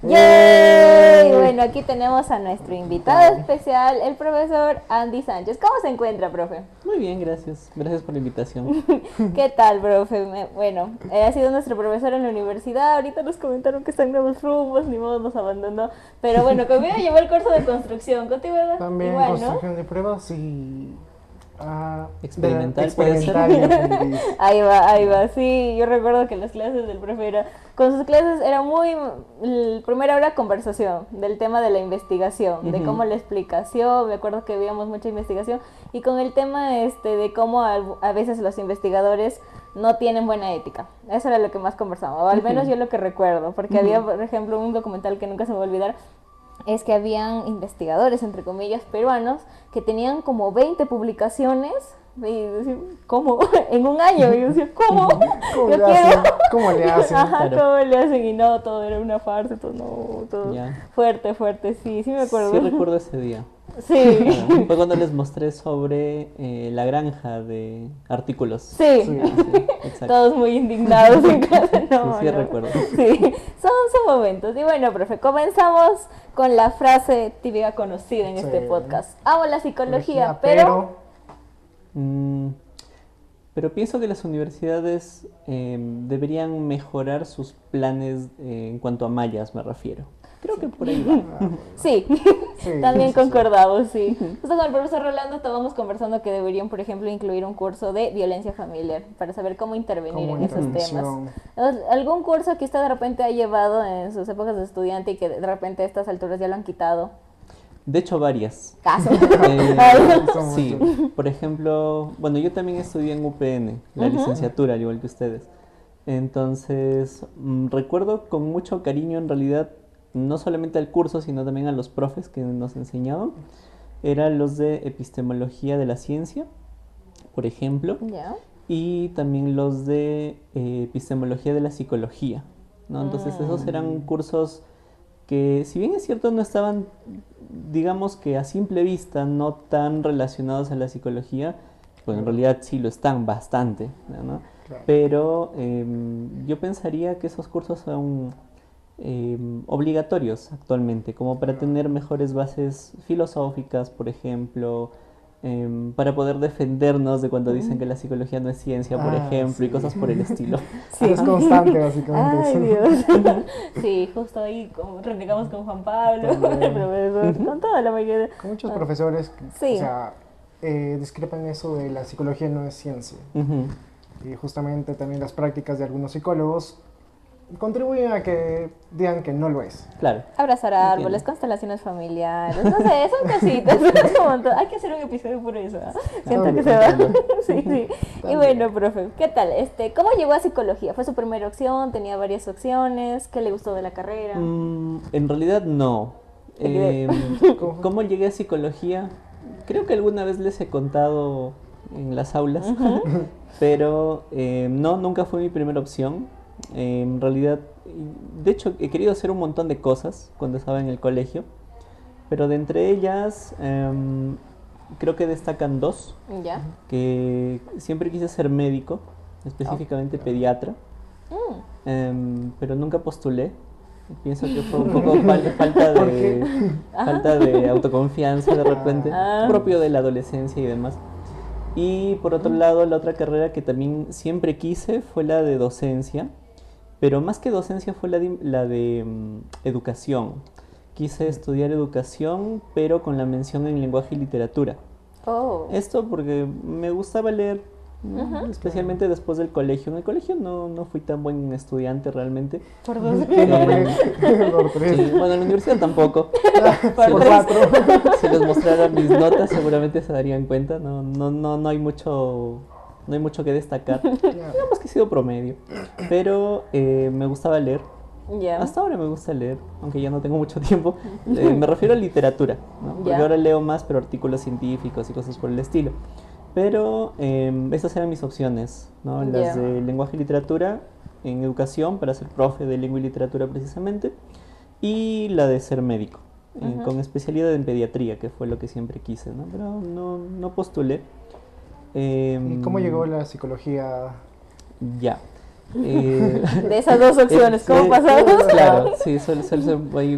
¡Yay! Bueno, aquí tenemos a nuestro invitado especial, el profesor Andy Sánchez. ¿Cómo se encuentra, profe? Muy bien, gracias. Gracias por la invitación. ¿Qué tal, profe? Bueno, ha sido nuestro profesor en la universidad. Ahorita nos comentaron que está en nuevos rumbos, ni modo nos abandonó. Pero bueno, conmigo llevó el curso de construcción. ¿Contigo también igual, construcción no? de pruebas y... Experimental puede ser. Ahí va, sí, yo recuerdo que las clases del profe con sus clases era primera hora conversación del tema de la investigación, de cómo la explicación, me acuerdo que veíamos mucha investigación, y con el tema de cómo a veces los investigadores no tienen buena ética, eso era lo que más conversábamos, o al menos yo lo que recuerdo, porque había, por ejemplo, un documental que nunca se me va a olvidar, es que habían investigadores, entre comillas, peruanos, que tenían como 20 publicaciones, y decía, ¿cómo? En un año, y yo decía, ¿cómo? ¿Cómo Yo le quiero... hacen? ¿Cómo le hacen? Ajá, Claro. ¿cómo le hacen? Y no, todo era una farsa, todo Ya. fuerte, sí me acuerdo. Sí recuerdo ese día. Sí, Fue cuando les mostré sobre la granja de artículos. sí, Sí. Exacto. todos muy indignados en clase, no, Sí, no. recuerdo. Sí, son momentos. Y bueno, profe, comenzamos con la frase típica conocida en Sí. este podcast. Amo la psicología, pero... Pero pienso que las universidades deberían mejorar sus planes en cuanto a mallas, me refiero. Creo que por ahí va. Sí, Sí, también sí, concordamos, sí. Justo con el profesor Rolando estábamos conversando que deberían, por ejemplo, incluir un curso de violencia familiar para saber cómo intervenir Como en esos temas. intervención. ¿Algún curso que usted de repente ha llevado en sus épocas de estudiante y que de repente a estas alturas ya lo han quitado? De hecho, varias. Caso. Somos Sí, muchos. por ejemplo, bueno, yo también estudié en UPN, la licenciatura, al igual que ustedes. Entonces, recuerdo con mucho cariño en realidad, no solamente al curso, sino también a los profes que nos enseñaban. Eran los de epistemología de la ciencia, por ejemplo, Ya. y también los de epistemología de la psicología, ¿no? Entonces, esos eran cursos que, si bien es cierto, no estaban, digamos que a simple vista, no tan relacionados a la psicología, pues en realidad sí lo están bastante, ¿no? Claro. Pero yo pensaría que esos cursos son obligatorios actualmente, como para tener mejores bases filosóficas, por ejemplo, para poder defendernos de cuando dicen que la psicología no es ciencia, por ejemplo, y Sí. cosas por el estilo. Sí. Es constante, básicamente. Ay, eso. Dios. Sí, justo ahí renegamos con Juan Pablo, También. el profesor, con toda la mayoría. Con muchos profesores Sí. o sea, discrepan eso de la psicología no es ciencia. Ujú. Y justamente también las prácticas de algunos psicólogos contribuyen a que digan que no lo es. Claro. Abrazar árboles, Entiendo. constelaciones familiares, no sé, son cositas, es un montón. Hay que hacer un episodio por eso. ¿Ah? Siento que se va. Sí, sí. Y También. bueno, profe, ¿qué tal? ¿Cómo llegó a psicología? ¿Fue su primera opción? ¿Tenía varias opciones? ¿Qué le gustó de la carrera? En realidad no. ¿Cómo llegué a psicología? Creo que alguna vez les he contado en las aulas, pero no, nunca fue mi primera opción. En realidad, de hecho, he querido hacer un montón de cosas cuando estaba en el colegio, pero de entre ellas creo que destacan dos, Ya. que siempre quise ser médico, específicamente pediatra, pero nunca postulé. Pienso que fue un poco falta de autoconfianza de repente, Ah. propio de la adolescencia y demás. Y por otro lado, la otra carrera que también siempre quise fue la de docencia, pero más que docencia fue la de educación. Quise estudiar educación, pero con la mención en lenguaje y literatura. Oh. Esto porque me gustaba leer, especialmente después del colegio. En el colegio no fui tan buen estudiante realmente. Por dos. ¿Quién no fue? Por tres. Sí, bueno, en la universidad tampoco. Por cuatro. Si les mostrara mis notas seguramente se darían cuenta. No hay mucho, no hay mucho que destacar. Digamos que he sido promedio. Pero me gustaba leer. Ya. Hasta ahora me gusta leer, aunque ya no tengo mucho tiempo. Me refiero a literatura, ¿no? Porque Ya. ahora leo más, pero artículos científicos y cosas por el estilo. Pero esas eran mis opciones, ¿no? Las Ya. de lenguaje y literatura en educación, para ser profe de lengua y literatura precisamente, y la de ser médico, con especialidad en pediatría, que fue lo que siempre quise, ¿no? Pero no postulé. ¿Y cómo llegó la psicología? Ya. De esas dos opciones, ¿cómo pasamos? Claro, sí,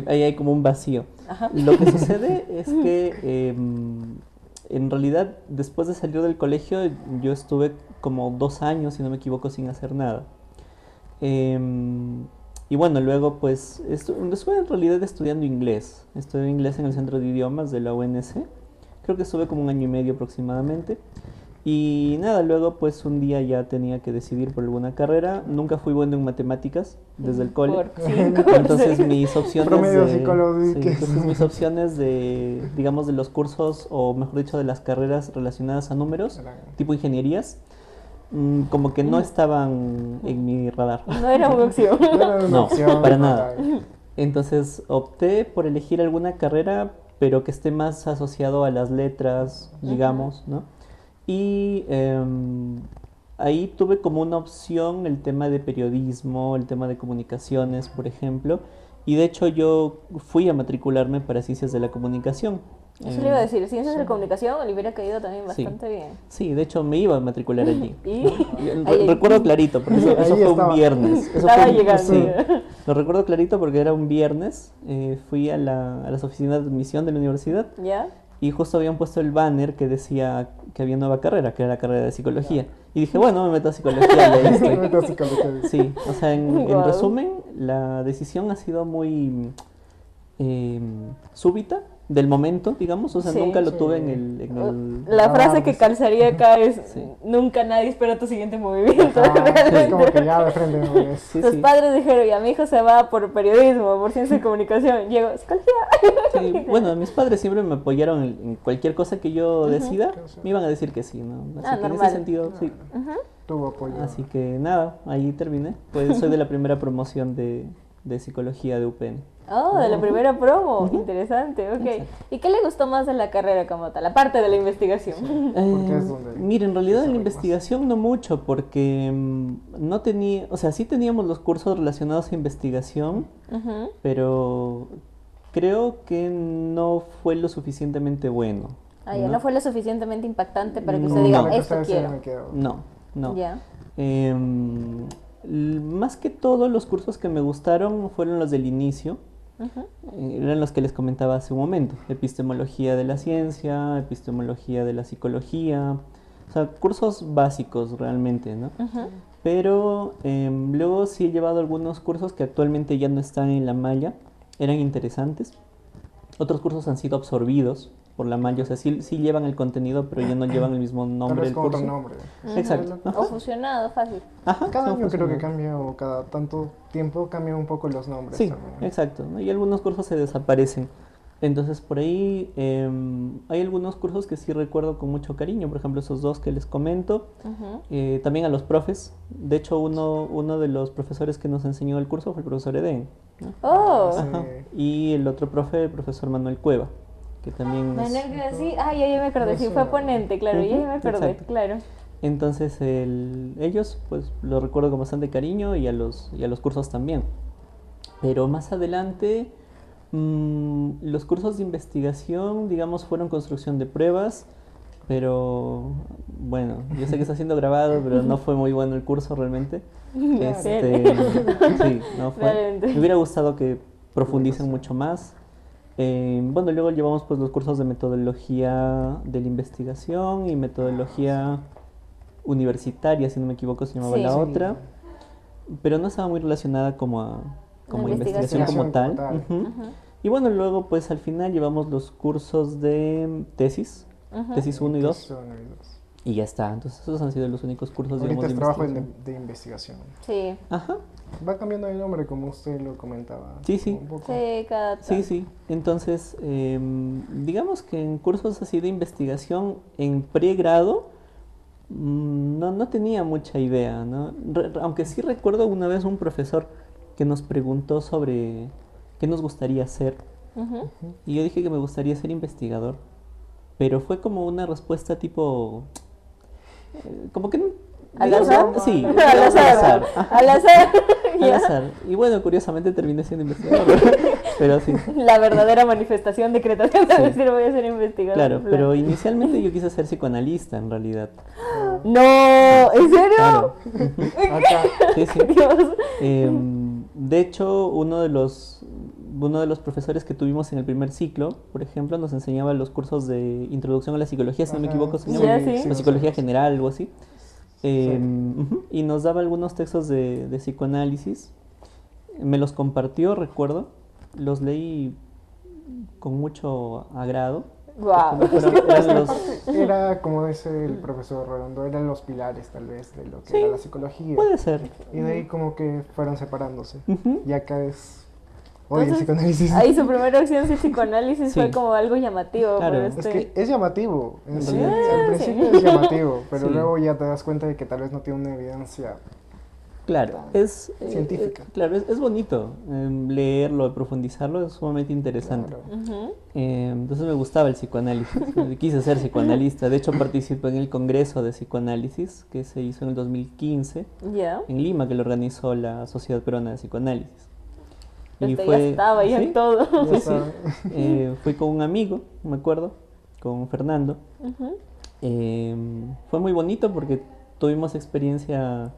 ahí hay como un vacío. Ajá. Lo que sucede es que en realidad después de salir del colegio yo estuve como 2 años, si no me equivoco, sin hacer nada. Y bueno, luego pues estuve en realidad estudiando inglés. Estudié inglés en el Centro de Idiomas de la UNC. Creo que estuve como 1 año y medio aproximadamente. Y nada, luego pues un día ya tenía que decidir por alguna carrera. Nunca fui bueno en matemáticas desde el cole. Por 5, Entonces sí. mis opciones Promedio de, psicológico. sí, entonces mis opciones de, digamos, de los cursos, o mejor dicho, de las carreras relacionadas a números, tipo ingenierías, como que no estaban en mi radar. No era una opción. No era una No, opción para como nada. tal. Entonces opté por elegir alguna carrera, pero que esté más asociado a las letras, digamos, ¿no? Y ahí tuve como una opción el tema de periodismo, el tema de comunicaciones, por ejemplo. Y de hecho yo fui a matricularme para Ciencias de la Comunicación. Eso le iba a decir, ciencias de la comunicación le hubiera caído también Sí. bastante bien. Sí, de hecho me iba a matricular allí. Y Recuerdo clarito, porque eso Ahí fue un estaba. viernes. Eso estaba fue llegando. sí, lo recuerdo clarito porque era un viernes. Fui a las oficinas de admisión de la universidad ¿Ya? y justo habían puesto el banner que decía que había nueva carrera, que era la carrera de psicología. Y dije, bueno, me meto a psicología. Y ahí estoy. Meto psicología. Sí, o sea, en Guau. resumen, la decisión ha sido muy súbita, del momento, digamos. O sea, Sí. nunca lo Sí. tuve en el La frase que calzaría acá es: Sí. nunca nadie espera tu siguiente movimiento. Es como que ya de frente no ves. Sí, Tus sí. padres dijeron: ya mi hijo se va por periodismo, por ciencia de comunicación. Llego, psicología. Sí, bueno, mis padres siempre me apoyaron en cualquier cosa que yo decida, me iban a decir que sí, ¿no? Así que en normal. ese sentido, sí. Tuvo apoyo. Así que nada, ahí terminé. Pues soy de la primera promoción de psicología de UPN. Oh, de la primera promo. Interesante, ok. Exacto. ¿Y qué le gustó más de la carrera como tal? Aparte de la investigación. Porque es donde Mira, en realidad en la desarrollas más. investigación no mucho, porque no tenía, o sea, sí teníamos los cursos relacionados a investigación, Ujú. pero creo que no fue lo suficientemente bueno. Ah, ya no fue lo suficientemente impactante para que No. usted diga: Lo que esto ustedes quiero. me quedó. No. Ya. Más que todo los cursos que me gustaron fueron los del inicio. Ujú. Eran los que les comentaba hace un momento: epistemología de la ciencia, epistemología de la psicología, o sea, cursos básicos realmente, ¿no? Ujú. Pero luego sí he llevado algunos cursos que actualmente ya no están en la malla, eran interesantes. Otros cursos han sido absorbidos por la malla, o sea, sí llevan el contenido, pero ya no llevan el mismo Tal nombre vez del con otro curso. nombre. Exacto. O fusionado, fácil. Ajá, Cada son año creo que fusionados. cambia, o cada tanto tiempo cambian un poco los nombres. Sí, también. exacto, ¿no? Y algunos cursos se desaparecen. Entonces por ahí hay algunos cursos que sí recuerdo con mucho cariño, por ejemplo esos dos que les comento. Ujú. También a los profes. De hecho uno de los profesores que nos enseñó el curso fue el profesor Eden, ¿no? Oh, Sí. Ajá. Y el otro profe, el profesor Manuel Cueva, que también es... Manuel, sí, ya me acordé, sí, Eso. fue ponente, claro, ya Ujú, me acordé, exacto. claro. Entonces ellos pues los recuerdo con bastante cariño, y a los cursos también. Pero más adelante los cursos de investigación, digamos, fueron construcción de pruebas, pero bueno, yo sé que está siendo grabado, pero no fue muy bueno el curso realmente. Sí, no fue. Realmente. Me hubiera gustado que profundicen mucho más. Bueno, luego llevamos pues los cursos de metodología de la investigación y metodología universitaria, si no me equivoco, se llamaba Sí. la Sí. otra, pero no estaba muy relacionada como La investigación como investigación tal. como tal. Ujú. Ujú. Y bueno, luego pues al final llevamos los cursos de tesis, Ujú. tesis 1 y 2, Son y dos. y ya está. Entonces esos han sido los únicos cursos, digamos, Ahorita de es trabajo investigación. de investigación. Sí, Ajá, Va cambiando de nombre como usted lo comentaba. Sí, sí. Un poco. sí, cada sí, sí. Entonces, digamos que en cursos así de investigación en pregrado, no tenía mucha idea, ¿no? Aunque sí recuerdo una vez un profesor que nos preguntó sobre qué nos gustaría hacer, Ujú. y yo dije que me gustaría ser investigador, pero fue como una respuesta tipo, como que no, ¿Al digamos, azar? sí, Al digamos azar. Ajá. Al azar. al azar. Y bueno, curiosamente terminé siendo investigador, pero sí. La verdadera manifestación, decretación de Sí. decir voy a ser investigador. Claro, pero inicialmente yo quise ser psicoanalista en realidad. No, ¿en serio? Claro. Acá, Sí, sí. Dios. De hecho, uno de los profesores que tuvimos en el primer ciclo, por ejemplo, nos enseñaba los cursos de introducción a la psicología, si no me ajá, equivoco, se Ya, llama, sí. o psicología general, algo así. Sí. Y nos daba algunos textos de psicoanálisis. Me los compartió, recuerdo. Los leí con mucho agrado. Wow. porque eran los- Era, como dice el profesor Redondo, eran los pilares tal vez de lo que Sí, era la psicología. Puede ser. Y de ahí como que fueron separándose. Ujú. Y acá es... Oye, el Entonces, psicoanálisis. ahí su primera opción sí, psicoanálisis Sí. fue como algo llamativo. Claro. Pero Es que es llamativo. En sí, Sí, al principio es llamativo, pero Sí. luego ya te das cuenta de que tal vez no tiene una evidencia. Claro, es Científica. claro, es bonito leerlo, profundizarlo, es sumamente interesante. Claro. Ujú. Entonces me gustaba el psicoanálisis, quise ser psicoanalista. De hecho, participé en el Congreso de Psicoanálisis que se hizo en el 2015 Ya. en Lima, que lo organizó la Sociedad Peruana de Psicoanálisis. Usted ya estaba ya ¿sí? en todo. Ya Sí, sí. saben. Fui con un amigo, me acuerdo, con Fernando. Ujú. Fue muy bonito porque tuvimos experiencia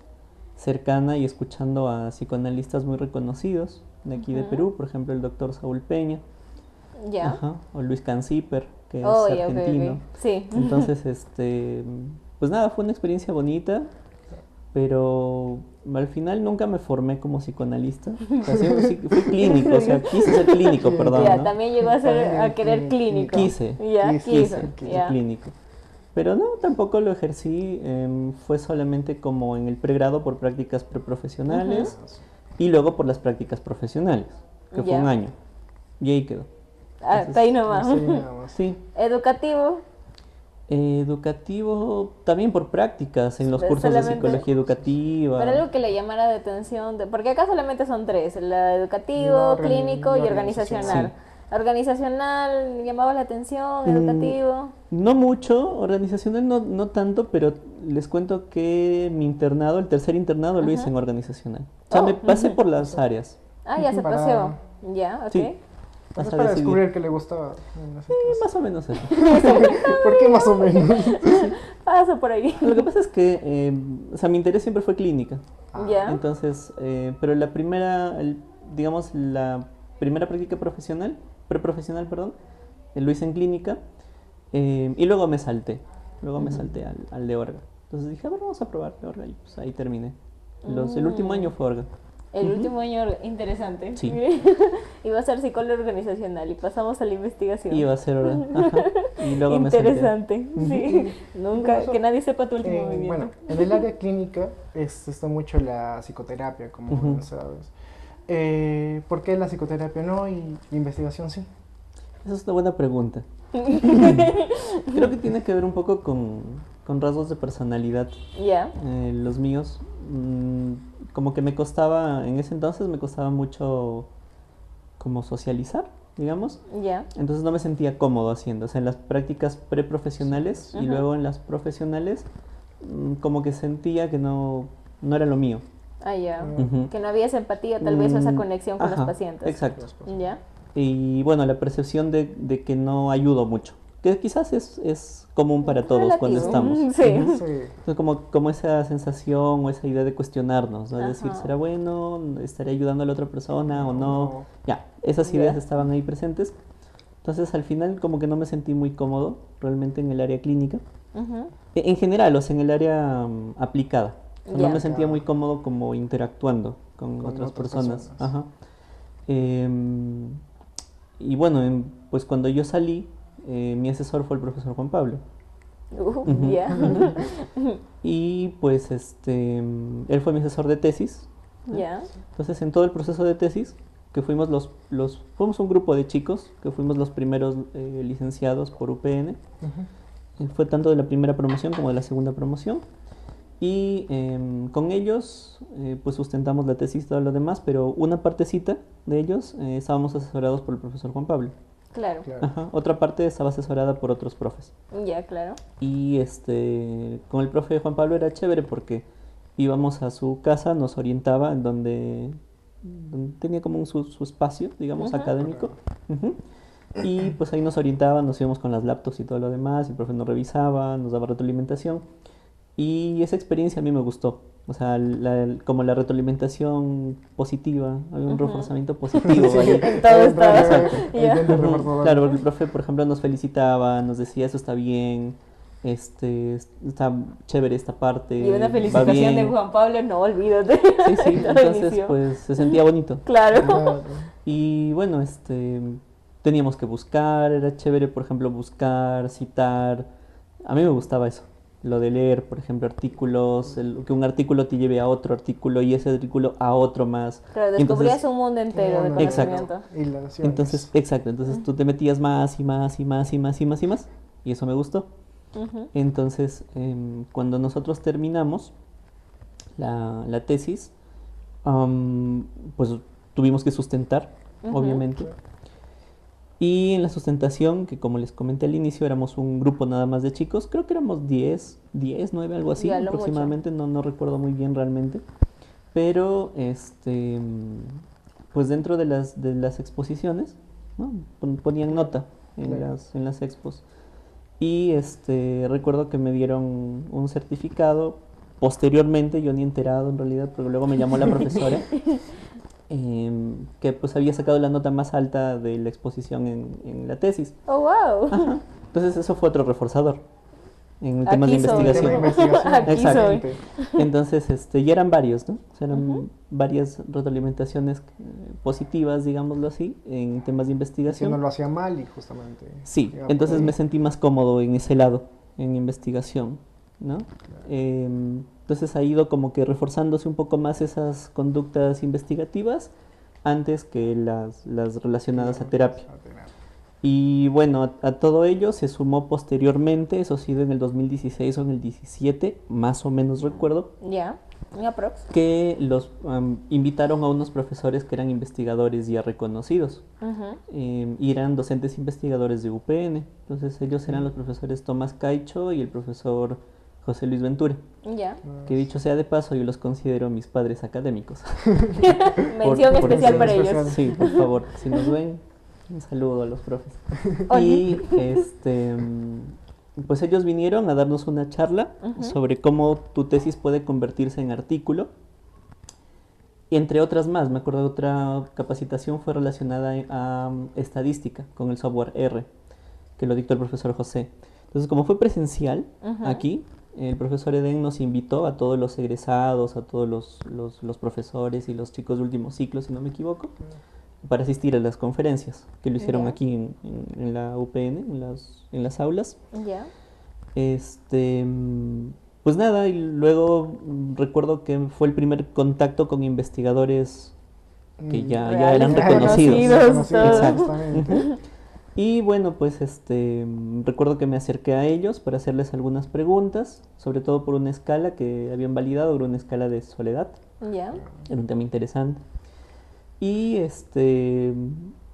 cercana y escuchando a psicoanalistas muy reconocidos de aquí de Ujú. Perú, por ejemplo el doctor Saúl Peña, Ya. ajá, o Luis Canciper, que Oh, es ya, ok, argentino. ok. Sí. Entonces, pues nada, fue una experiencia bonita, pero al final nunca me formé como psicoanalista. O sea, sí, fui clínico, o sea, quise ser clínico, Sí. perdón, Ya, ¿no? también llegó a ser También a querer el clínico. Quise. Ya, Quise, quiso. quise, Ya. Clínico. Pero no, tampoco lo ejercí, fue solamente como en el pregrado por prácticas preprofesionales y luego por las prácticas profesionales, que fue Ya. un año. Y ahí quedó. Hasta ahí nomás. Sí, nada más. Sí. Educativo. Educativo, también por prácticas en los Pero cursos de solamente- psicología educativa. Pero algo que le llamara de atención, porque acá solamente son tres, la Y educativo, la clínico y organizacional. organizacional. Organizacional llamaba la atención, Mm, educativo. No mucho, organizacional no tanto, pero les cuento que mi internado, el tercer internado, lo hice Ajá. en organizacional. O sea, Oh, me pasé ujú. por las áreas. Ah, ya se Para- paseó. Ya, ok. Sí. Pues es Hasta para decidir. descubrir que le gustaba. No sé qué Más o menos eso. ¿Por qué más o menos? Pasa por ahí. Lo que pasa es que, o sea, mi interés siempre fue clínica. Ya. Entonces, pero digamos, la primera práctica profesional, preprofesional, perdón, lo hice en clínica y luego me salté. Luego me salté al de Orga. Entonces dije, a ver, vamos a probar de Orga y pues ahí terminé. El último año fue Orga. El último año, interesante. Sí. Iba a ser psicólogo organizacional y pasamos a la investigación. Iba a ser Orga. Ajá. Y luego me salté. Interesante, sí. Nunca, Eso- que nadie sepa tu último movimiento. Bueno, en el área clínica está mucho la psicoterapia, como Ujú. bien sabes. ¿Por qué la psicoterapia no y la investigación sí? Esa es una buena pregunta. Creo que tiene que ver un poco con rasgos de personalidad. Ya, Los míos, como que en ese entonces me costaba mucho como socializar, digamos. ya. Entonces no me sentía cómodo haciendo, o sea, en las prácticas preprofesionales y Ujú. luego en las profesionales, como que sentía que no era lo mío. Ah, ya. Ujú. Que no había esa empatía, tal vez, o esa Mm, conexión con ajá, los pacientes. Exacto. Ya. Y bueno, la percepción de que no ayudo mucho, que quizás es común para todos cuando Relativo. estamos. Sí. Ujú. Sí. Entonces, como esa sensación o esa idea de cuestionarnos, ¿no? Es decir, Ajá. ¿será bueno? ¿Estaré ayudando a la otra persona o no? No. Ya, esas Ya. ideas estaban ahí presentes. Entonces, al final, como que no me sentí muy cómodo realmente en el área clínica. Ujú. En general, o sea, en el área aplicada. O sea, Ya. no me sentía muy cómodo como interactuando con otras personas. Ajá. Em, y bueno, pues cuando yo salí, mi asesor fue el profesor Juan Pablo. Ujú. Ya. Y pues él fue mi asesor de tesis. Ya. Entonces en todo el proceso de tesis, que fuimos fuimos un grupo de chicos, que fuimos los primeros licenciados por UPN. Ujú. Fue tanto de la primera promoción como de la segunda promoción. Y con ellos pues sustentamos la tesis y todo lo demás, pero una partecita de ellos estábamos asesorados por el profesor Juan Pablo. Claro. Claro. Ajá, otra parte estaba asesorada por otros profes. Ya, claro. Y con el profe Juan Pablo era chévere porque íbamos a su casa, nos orientaba en donde tenía como su espacio, digamos, Ujú. académico. Ujú. Y pues ahí nos orientaba, nos íbamos con las laptops y todo lo demás, el profe nos revisaba, nos daba retroalimentación. Y esa experiencia a mí me gustó. O sea, como la retroalimentación positiva, había un Ujú. reforzamiento positivo ahí. En todo estaba. Exacto. Ya. Entiendo el Ujú. reforzador. Claro, porque el profe, por ejemplo, nos felicitaba, nos decía, eso está bien, está chévere esta Y una parte, va felicitación de bien. Juan Pablo, no olvídate. Sí, sí, Todo entonces inició. pues se sentía bonito. Claro. Claro. Y bueno, teníamos que buscar, era chévere, por ejemplo, buscar, citar. A mí me gustaba eso, lo de leer, por ejemplo, artículos, que un artículo te lleve a otro artículo y ese artículo a otro más. Claro, Y descubrías entonces, un mundo entero de Exacto. conocimiento. Hilaciones. exacto, entonces tú te metías más y más y más y más y más y más, y eso me gustó. Ujú. Entonces, cuando nosotros terminamos la tesis, am, pues tuvimos que sustentar, Ujú. obviamente. Y en la sustentación, que como les comenté al inicio, éramos un grupo nada más de chicos, creo que éramos 10 9 algo así, Ya lo mucho. aproximadamente, no recuerdo muy bien realmente. Pero, pues dentro de las exposiciones, ¿no? Ponían nota en Claro. las expos. Y recuerdo que me dieron un certificado. Posteriormente, yo ni enterado en realidad, porque luego me llamó la profesora, que pues había sacado la nota más alta de la exposición en la tesis. Oh, wow. Ajá. Entonces eso fue otro reforzador en temas de Aquí soy. El tema de investigación. investigación. Aquí soy. Exactamente. Entonces, ya eran varios, ¿no? O sea, eran Ujú. varias retroalimentaciones positivas, digámoslo así, en temas de Que no investigación. lo hacía mal y justamente. Sí, iba por entonces ahí. me sentí más cómodo en ese lado, en investigación, ¿no? Entonces ha ido como que reforzándose un poco más esas conductas investigativas antes que las relacionadas a terapia. Y bueno, a todo ello se sumó posteriormente, eso ha sido en el 2016 o en el 17, más o menos recuerdo, Ya. Un aprox. que los invitaron a unos profesores que eran investigadores ya reconocidos, Ujú. y eran docentes investigadores de UPN. Entonces ellos eran los profesores Tomás Caicho y el profesor José Luis Ventura, Ya. que dicho sea de paso yo los considero mis padres académicos. Mención por especial eso- para especial. ellos. Sí, por favor, si nos ven, un saludo a los profes. Oli. Y pues ellos vinieron a darnos una charla Ujú. sobre cómo tu tesis puede convertirse en artículo. Y entre otras más, me acuerdo de otra capacitación fue relacionada a estadística con el software R, que lo dictó el profesor José. Entonces, como fue presencial Ujú. aquí, el profesor Eden nos invitó a todos los egresados, a todos los profesores y los chicos de último ciclo, si no me equivoco, para asistir a las conferencias que lo hicieron Ya. aquí en la UPN, en las aulas. Ya. Pues nada, y luego recuerdo que fue el primer contacto con investigadores que ya eran reconocidos. Reconocidos, todos. Exacto. Justamente. Ujú. Y bueno, pues recuerdo que me acerqué a ellos para hacerles algunas preguntas, sobre todo por una escala que habían validado, era una escala de soledad, Ya. era un tema interesante. Y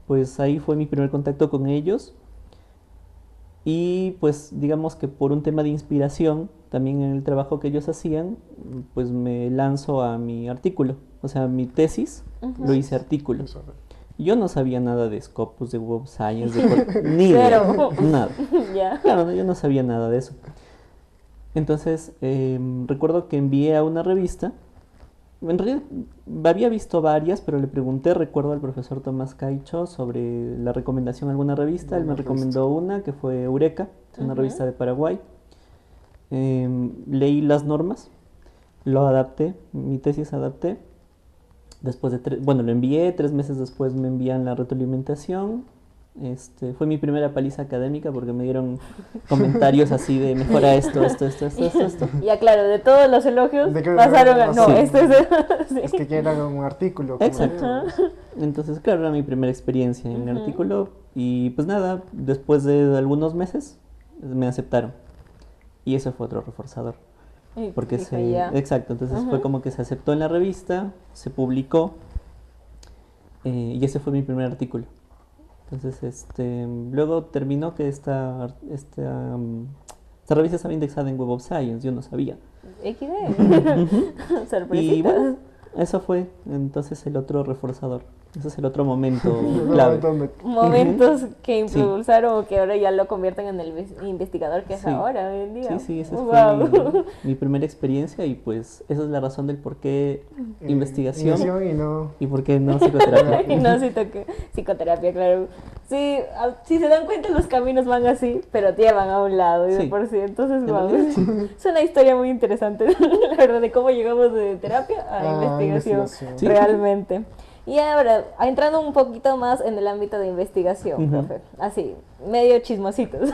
pues ahí fue mi primer contacto con ellos. Y pues digamos que por un tema de inspiración, también en el trabajo que ellos hacían, pues me lanzo a mi artículo. O sea, mi tesis Ujú. lo hice artículo. Eso. Yo no sabía nada de Scopus, de Web Science, ni idea, Cero. nada. Ya. Claro, no, yo no sabía nada de eso. Entonces, recuerdo que envié a una revista. En realidad había visto varias, pero le pregunté, recuerdo al profesor Tomás Caicho sobre la recomendación de alguna revista. Él me Alguna recomendó una que fue Eureka, es una Ujú. revista de Paraguay. Leí las normas, lo adapté, mi tesis adapté. Después bueno, lo envié, 3 meses después me envían la retroalimentación. Fue mi primera paliza académica porque me dieron comentarios así de mejora esto. Ya, claro, de todos los elogios ¿De qué pasaron a. No, Sí. este es. Sí. Es que ya era un artículo. como Exacto. digo. Entonces, claro, era mi primera experiencia en Ujú. artículo y pues nada, después de algunos meses me aceptaron y eso fue otro reforzador. Y Porque dijo, ya. exacto, entonces Ujú. fue como que se aceptó en la revista, se publicó, y ese fue mi primer artículo. Entonces, luego terminó que Esta revista estaba indexada en Web of Science, yo no sabía. XD. Sorpresitas. Y bueno, eso fue entonces el otro reforzador. Ese es el otro momento No, clave. Momentos que impulsaron o que ahora ya lo convierten en el investigador que es Sí. ahora, hoy en día. Sí, esa Wow. fue mi primera experiencia y pues esa es la razón del por qué investigación Y no... y por qué no psicoterapia. Y no, sí toqué psicoterapia, claro. Sí, si se dan cuenta los caminos van así, pero te llevan a un lado y de Sí. por sí. Entonces, En wow. realidad, Es una historia muy interesante, la verdad, de cómo llegamos de terapia a investigación, Sí. realmente. Y ahora, entrando un poquito más en el ámbito de investigación, Ujú. profe, así, medio chismositos.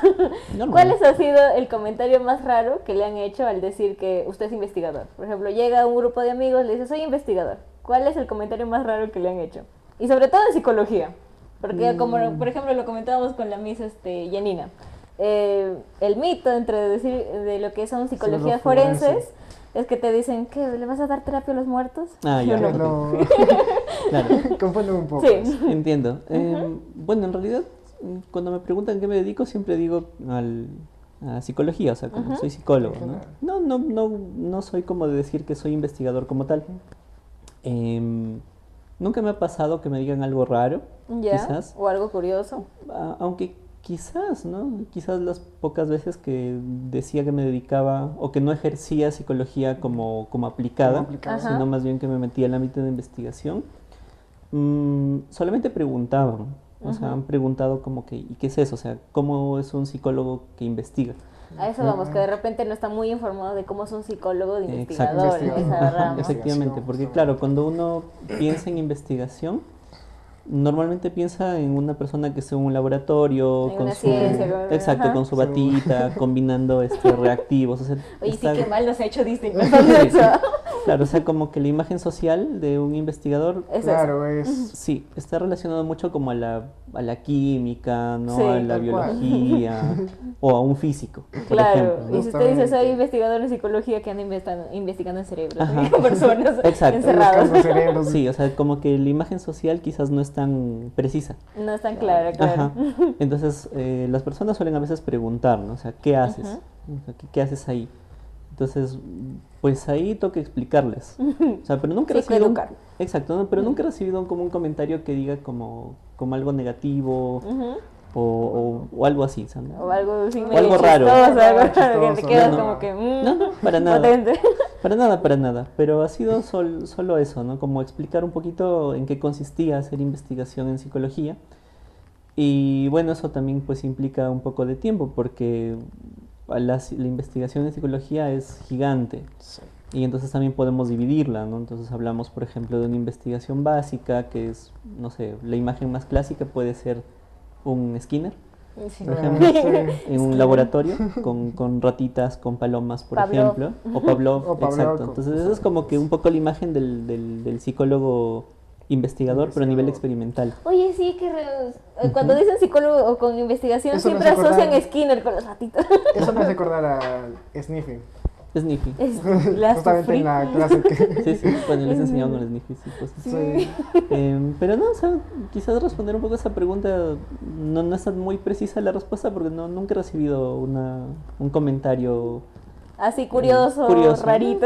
Normal. ¿Cuál ha sido el comentario más raro que le han hecho al decir que usted es investigador? Por ejemplo, llega un grupo de amigos, le dice, soy investigador. ¿Cuál es el comentario más raro que le han hecho? Y sobre todo en psicología. Porque como, por ejemplo, lo comentábamos con la Miss Yanina. El mito entre decir de lo que son psicologías forense. forenses es que te dicen, ¿qué? ¿Le vas a dar terapia a los muertos? Ah, ya. Yo Que no. no... Claro, Confunde un poco. Sí. entiendo. Bueno, en realidad, cuando me preguntan qué me dedico, siempre digo a psicología, o sea, como soy psicólogo, ¿no? No soy como de decir que soy investigador como tal. Nunca me ha pasado que me digan algo raro, ¿Ya? quizás. O algo curioso. Aunque quizás, ¿no? Quizás las pocas veces que decía que me dedicaba o que no ejercía psicología como aplicada, Como aplicada. Ajá. sino más bien que me metía en el ámbito de investigación, solamente preguntaban. O sea, han preguntado como que, ¿y qué es eso? O sea, ¿cómo es un psicólogo que investiga? A eso vamos, que de repente no está muy informado de cómo es un psicólogo de Exacto. investigador en esa Ajá, rama. Efectivamente, porque justamente. claro, cuando uno piensa en investigación, normalmente piensa en una persona que esté en un laboratorio, En con una su, ciencia, con- exacto, ajá. con su batita, combinando reactivos. O sea, Oye, está- sí, qué mal nos ha hecho Disney pensando eso. claro, o sea, como que la imagen social de un investigador, Es Claro, es... sí, está relacionado mucho como a la química, ¿no? Sí, a la tal cual. biología o a un físico, por Claro, ejemplo, ¿no? y si usted dice soy Justamente. investigador en psicología que anda investigando en cerebros Ajá. de personas Exacto. encerrados. Buscando cerebros. Sí, o sea, como que la imagen social quizás no es tan precisa. No es tan clara, claro. Ajá. Entonces, las personas suelen a veces preguntar, ¿no? O sea, ¿qué haces? O sea, ¿qué haces ahí? Entonces, pues ahí toca explicarles. O sea, pero nunca he recibido Psicoeducar. exacto, ¿no? Pero nunca he recibido como un comentario que diga como algo negativo Ujú. o algo así, ¿sabes? O algo así O medio algo raro. chistoso, algo Chistoso, que te quedas no, no. como que No, para nada. potente. Para nada, pero ha sido solo eso, ¿no? Como explicar un poquito en qué consistía hacer investigación en psicología. Y bueno, eso también pues implica un poco de tiempo porque la investigación en psicología es gigante Sí. y entonces también podemos dividirla, ¿no? Entonces hablamos, por ejemplo, de una investigación básica que es, no sé, la imagen más clásica puede ser un Skinner Sí. por ejemplo, Sí. en un laboratorio con ratitas, con palomas, por Pavlov. ejemplo, o Pavlov, O Pavlov, exacto. Entonces eso es como que un poco la imagen del psicólogo investigador, pero a nivel experimental. Oye, sí, cuando dicen psicólogo o con investigación Eso me siempre hace acordar- asocian Skinner con los ratitos. Eso me hace acordar a Sniffing. Sniffy. La Justamente sufrí. en la clase que... Sí, sí, bueno, les enseñaron con Sniffy, sí, pues. Sí. Pero no, o sea, quizás responder un poco a esa pregunta, no es muy precisa la respuesta porque nunca he recibido un comentario Así curioso, curioso. rarito.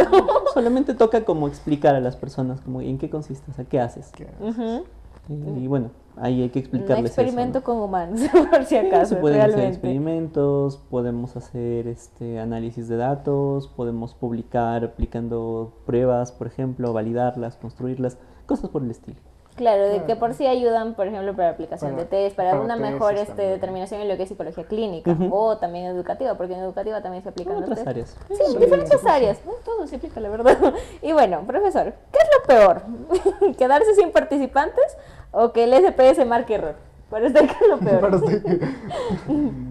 Solamente toca como explicar a las personas como en qué consiste, o sea, qué haces. Ujú. Y bueno, ahí hay que Un explicarles experimento eso, con humanos, por si ¿no? acaso, Se pueden hacer realmente. experimentos, podemos hacer análisis de datos, podemos publicar aplicando pruebas, por ejemplo, validarlas, construirlas, cosas por el estilo. Claro, de Claro. que por sí ayudan, por ejemplo, para aplicación Para- de test, para para una tesis mejor también. determinación en lo que es psicología clínica Ujú. o también educativa, porque en educativa también se aplican los Otras test. áreas. Sí, en diferentes áreas, ¿no? Todo se aplica, la verdad. Y bueno, profesor, ¿qué es lo peor? ¿Quedarse sin participantes o que el SPS marque error? Para usted, ¿qué es lo peor? Para usted.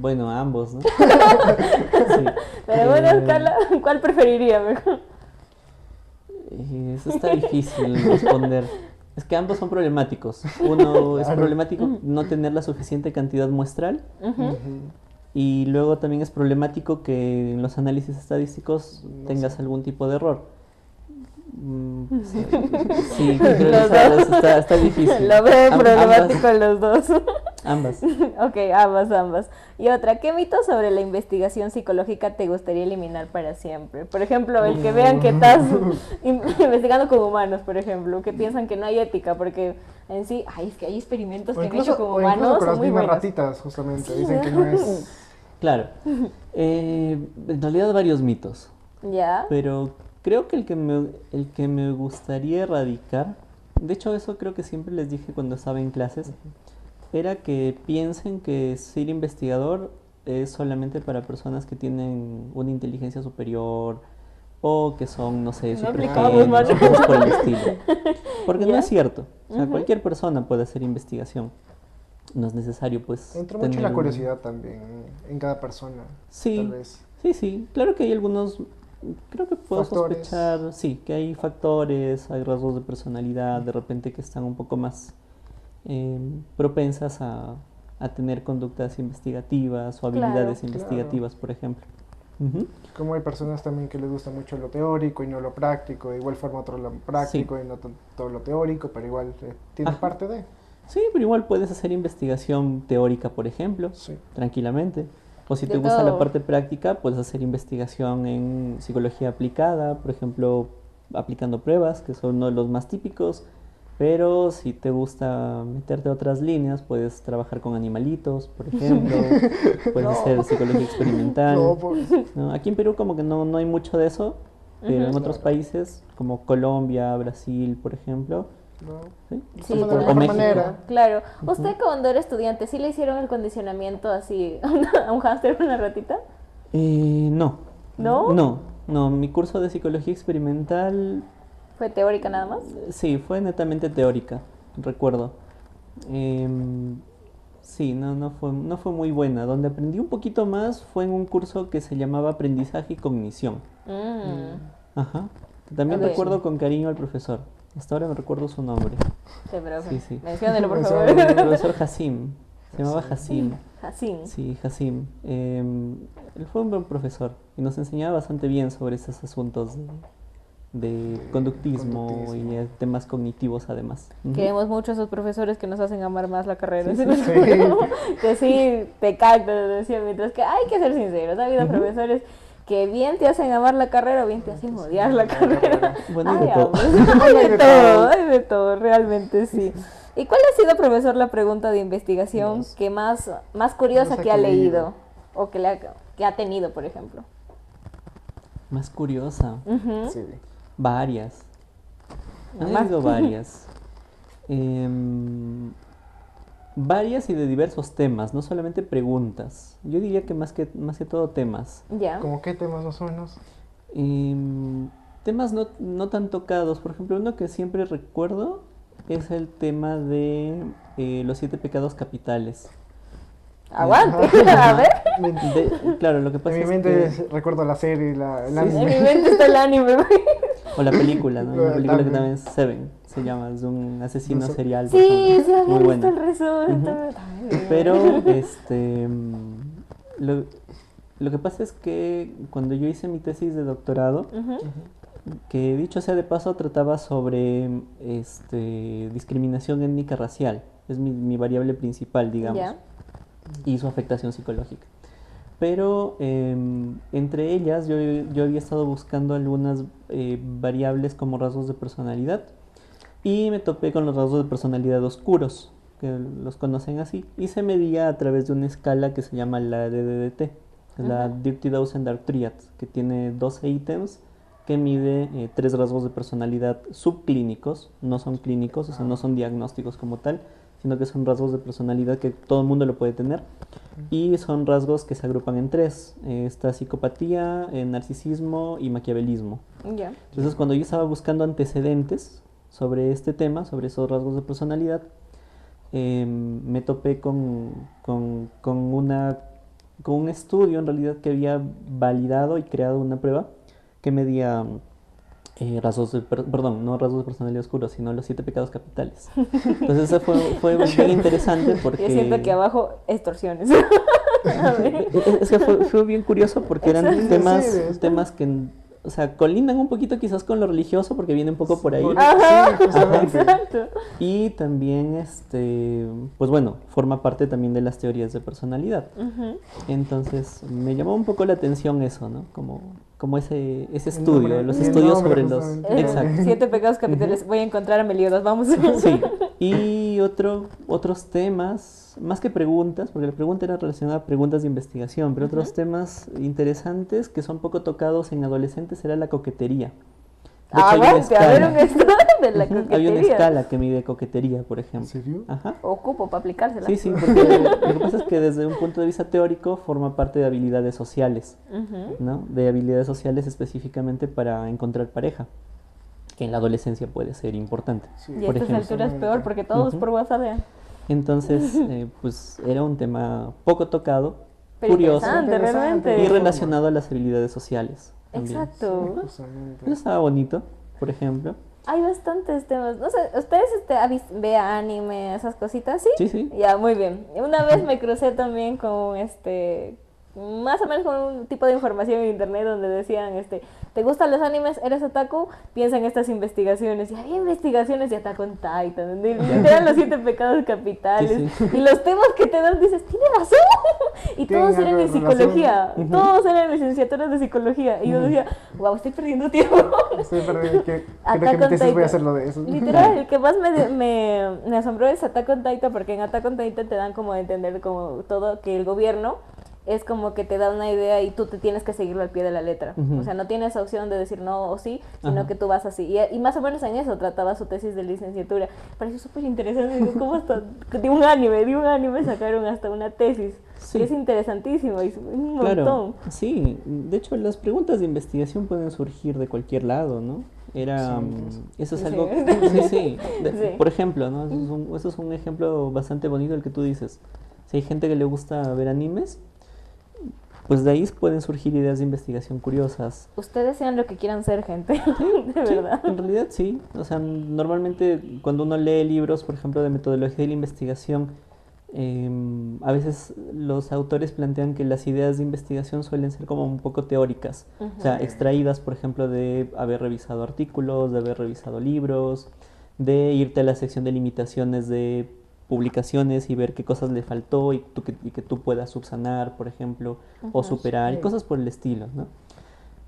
Bueno, ambos, ¿no? Sí. Pero bueno, Eh, Carla, ¿cuál preferiría mejor? Eso está difícil responder. Es que ambos son problemáticos. Uno es Claro. problemático no tener la suficiente cantidad muestral Ujú. y luego también es problemático que en los análisis estadísticos tengas algún tipo de error. Sí, creo que Los dos. está difícil. Lo veo Am- problemático en los dos. Ambas. Ok, ambas. Y otra, ¿qué mito sobre la investigación psicológica te gustaría eliminar para siempre? Por ejemplo, el que vean que estás investigando con humanos, por ejemplo, que piensan que no hay ética, porque en sí, ay, es que hay experimentos que han hecho con o incluso humanos con las muy mismas buenos. ratitas, justamente. Sí, Dicen que no es... Claro. En realidad varios mitos, ¿Ya? pero creo que el que me gustaría erradicar, de hecho eso creo que siempre les dije cuando estaba en clases, era que piensen que ser investigador es solamente para personas que tienen una inteligencia superior o que son, no sé, No super aplicamos, genios mano. o cosas por el estilo. Porque no ¿Ya? es cierto. O sea, cualquier persona puede hacer investigación. No es necesario, pues, Entra mucho tener la un... curiosidad también en cada persona, Sí, tal vez. sí. Claro que hay algunos, creo que puedo Factores. sospechar, sí, que hay factores, hay rasgos de personalidad, de repente que están un poco más propensas a tener conductas investigativas o habilidades Claro. investigativas, por ejemplo. Ujú. Como hay personas también que les gusta mucho lo teórico y no lo práctico, de igual forma otro lo práctico y no todo lo teórico, pero igual tiene Ajá. parte de... Sí, pero igual puedes hacer investigación teórica, por ejemplo, Sí. tranquilamente. O si De te gusta la todo. parte práctica, puedes hacer investigación en psicología aplicada, por ejemplo, aplicando pruebas, que son uno de los más típicos. Pero si te gusta meterte a otras líneas, puedes trabajar con animalitos, por ejemplo. Puedes No. hacer psicología experimental. No, pues, ¿No? Aquí en Perú como que no hay mucho de eso, pero en otros Claro. países como Colombia, Brasil, por ejemplo, no. ¿sí? Sí, de O la mejor México. manera. Claro. ¿Usted cuando era estudiante sí le hicieron el condicionamiento así a un hámster o una ratita? No. ¿No? No, mi curso de psicología experimental, ¿Fue teórica nada más? sí, fue netamente teórica, recuerdo. Em, sí, no fue muy buena. Donde aprendí un poquito más fue en un curso que se llamaba Aprendizaje y Cognición. Ajá. También Ok. recuerdo con cariño al profesor. Hasta ahora me recuerdo su nombre. Sí, profe. Sí, sí. Menciónelo, por favor. Menciónelo. El profesor Hassim. Se llamaba Hassim. Así. Sí, Hassim. Él fue un buen profesor y nos enseñaba bastante bien sobre esos asuntos de conductismo Conductismo. y temas cognitivos además. Ujú. Queremos mucho a esos profesores que nos hacen amar más la carrera. Sí, sí. Que sí te captan, decía, mientras que hay que ser sinceros. Ha habido profesores que bien te hacen amar la carrera o bien te hacen odiar la carrera. Bueno, hay de todo. Hay de todo, hay de todo, realmente sí. ¿Y cuál ha sido, profesor, la pregunta de investigación Dios. que más curiosa Más que ha que leído. leído o que ha tenido, por ejemplo? Más curiosa. Ujú. Sí. Varias. Han Más. habido varias. Em, varias y de diversos temas, no solamente preguntas. Yo diría que más que todo temas. Ya. ¿Cómo qué temas más o menos? Temas no tan tocados. Por ejemplo, uno que siempre recuerdo es el tema de los 7 pecados capitales. Aguante, Ajá. a ver. Claro, lo que pasa En mi es mente que... recuerdo la serie, el Sí, En anime. mi mente está el anime. O la película, ¿no? Hay una película que También. también es Seven, se llama, es de un asesino No sé. serial. Sí, bastante- sí, había muy visto buena. el resumen. Ujú. Pero, lo que pasa es que cuando yo hice mi tesis de doctorado, que dicho sea de paso trataba sobre discriminación étnica racial, es mi variable principal, digamos, Ya. y su afectación psicológica. Pero entre ellas yo había estado buscando algunas variables como rasgos de personalidad y me topé con los rasgos de personalidad oscuros, que los conocen así, y se medía a través de una escala que se llama la DDT, que es la Dirty Dozen Dark Triad, que tiene 12 ítems que mide 3 rasgos de personalidad subclínicos, no son clínicos, o sea, no son diagnósticos como tal, sino que son rasgos de personalidad que todo el mundo lo puede tener. Y son rasgos que se agrupan en 3. Está psicopatía, narcisismo y maquiavelismo. Ya. Entonces, cuando yo estaba buscando antecedentes sobre este tema, sobre esos rasgos de personalidad, me topé con un estudio en realidad que había validado y creado una prueba que medía no rasgos de personalidad oscuros, sino los 7 pecados capitales. Entonces eso fue bien interesante porque... Yo siento que abajo extorsiones. A ver. Es que fue bien curioso porque eran Exacto, temas, sí, temas que o sea, colindan un poquito quizás con lo religioso porque viene un poco por ahí. Ajá, Sí, justamente. exacto. Y también, pues bueno, forma parte también de las teorías de personalidad. Ujú. Entonces, me llamó un poco la atención eso, ¿no? Como ese El estudio, nombre, los y el estudios nombre, sobre los... justamente. Exacto. 7 pecados capitales. Voy a encontrar a Meliodas, vamos. Sí, y otros temas, más que preguntas, porque la pregunta era relacionada a preguntas de investigación, pero otros temas interesantes que son poco tocados en adolescentes era la coquetería. De hecho, hay una Aguante, a ver un escala. estudio de la Ujú, hay una coquetería. escala que mide coquetería, por ¿En ejemplo. serio? Ajá. Ocupo para aplicársela. Sí, sí, porque lo que pasa es que desde un punto de vista teórico forma parte de habilidades sociales, Ujú. ¿no? De habilidades sociales específicamente para encontrar pareja, que en la adolescencia puede ser importante. Sí, Y a por estas ejemplo. alturas peor porque todos Ujú. por WhatsApp vean. Entonces, pues era un tema poco tocado, Pero curioso interesante, realmente. y relacionado a las habilidades sociales también. Exacto. justamente. Eso estaba bonito, por ejemplo. Hay bastantes temas. No sé, ¿ustedes vean anime, esas cositas? ¿Sí? Sí, sí. Ya, muy bien. Una vez me crucé también con más o menos con un tipo de información en internet donde decían, ¿te gustan los animes? ¿Eres otaku? Piensa en estas investigaciones. Y había investigaciones de Attack on Titan, literal los 7 pecados capitales. Sí, sí. Y los temas que te dan dices, tiene razón. Y Tienen todos eran algo en de relación. psicología. Todos eran licenciaturas de psicología. Y yo decía, wow, estoy perdiendo tiempo. Sí, pero creo que Attack mi on tesis voy a Titan. hacerlo de eso. Literal, el que más me asombró es Attack on Titan, porque en Attack on Titan te dan como a entender como todo, que el gobierno es como que te da una idea y tú te tienes que seguirlo al pie de la letra. Ujú. O sea, no tienes opción de decir no o sí, sino Ajá. que tú vas así. Y más o menos en eso trataba su tesis de licenciatura. Pareció súper interesante. Digo, ¿cómo hasta de un anime sacaron hasta una tesis? Sí. Que es interesantísimo y un Claro, montón. sí. De hecho, las preguntas de investigación pueden surgir de cualquier lado, ¿no? Eso es Sí. algo... Sí, sí. Sí. Por ejemplo, ¿no? Eso es un ejemplo bastante bonito el que tú dices. Si hay gente que le gusta ver animes, pues de ahí pueden surgir ideas de investigación curiosas. Ustedes sean lo que quieran ser, gente. De Sí, verdad. en realidad sí. O sea, normalmente cuando uno lee libros, por ejemplo, de metodología de la investigación, a veces los autores plantean que las ideas de investigación suelen ser como un poco teóricas. O sea, extraídas, por ejemplo, de haber revisado artículos, de haber revisado libros, de irte a la sección de limitaciones de publicaciones y ver qué cosas le faltó y que tú puedas subsanar, por ejemplo, o superar, y sí. cosas por el estilo, ¿no?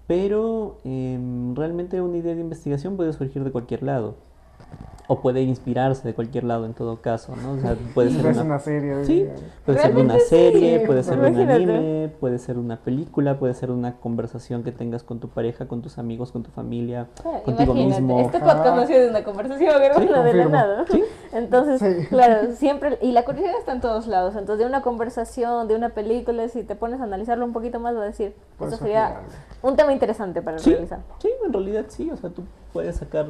Pero realmente una idea de investigación puede surgir de cualquier lado. O puede inspirarse de cualquier lado en todo caso, ¿no? O sea, puede ser Es una... una serie. Sí, puede ser de una Realmente sí. serie, Sí, puede ser de un imagínate. anime, puede ser una película, puede ser una conversación que tengas con tu pareja, con tus amigos, con tu familia, contigo Imagínate, mismo. este podcast no ha sido de una conversación, hermano, de la confirmo. nada. Sí. Entonces, Sí. claro, siempre, y la curiosidad está en todos lados. Entonces, de una conversación, de una película, si te pones a analizarlo un poquito más, va a decir, Por eso eso sería final. un tema interesante para Sí, revisar. sí, en realidad sí, o sea, tú puedes sacar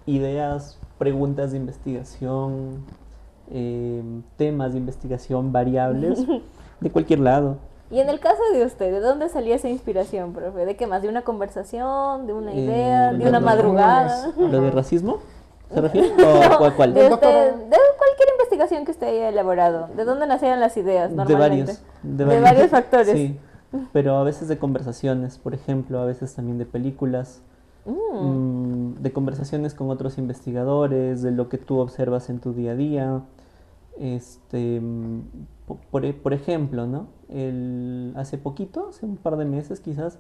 ideas, preguntas de investigación, temas de investigación variables de cualquier lado. Y en el caso de usted, ¿de dónde salía esa inspiración, profe? ¿De qué más? ¿De una conversación? ¿De una idea? ¿De una lo- madrugada? ¿Lo de racismo? ¿Se refiere? ¿O a cuál? De, Del usted, doctorado. de cualquier investigación que usted haya elaborado. ¿De dónde nacían las ideas De normalmente? varios. De varios factores. Sí, pero a veces de conversaciones, por ejemplo, a veces también de películas, de conversaciones con otros investigadores, de lo que tú observas en tu día a día. Por ejemplo, ¿no? Hace poquito, hace un par de meses quizás,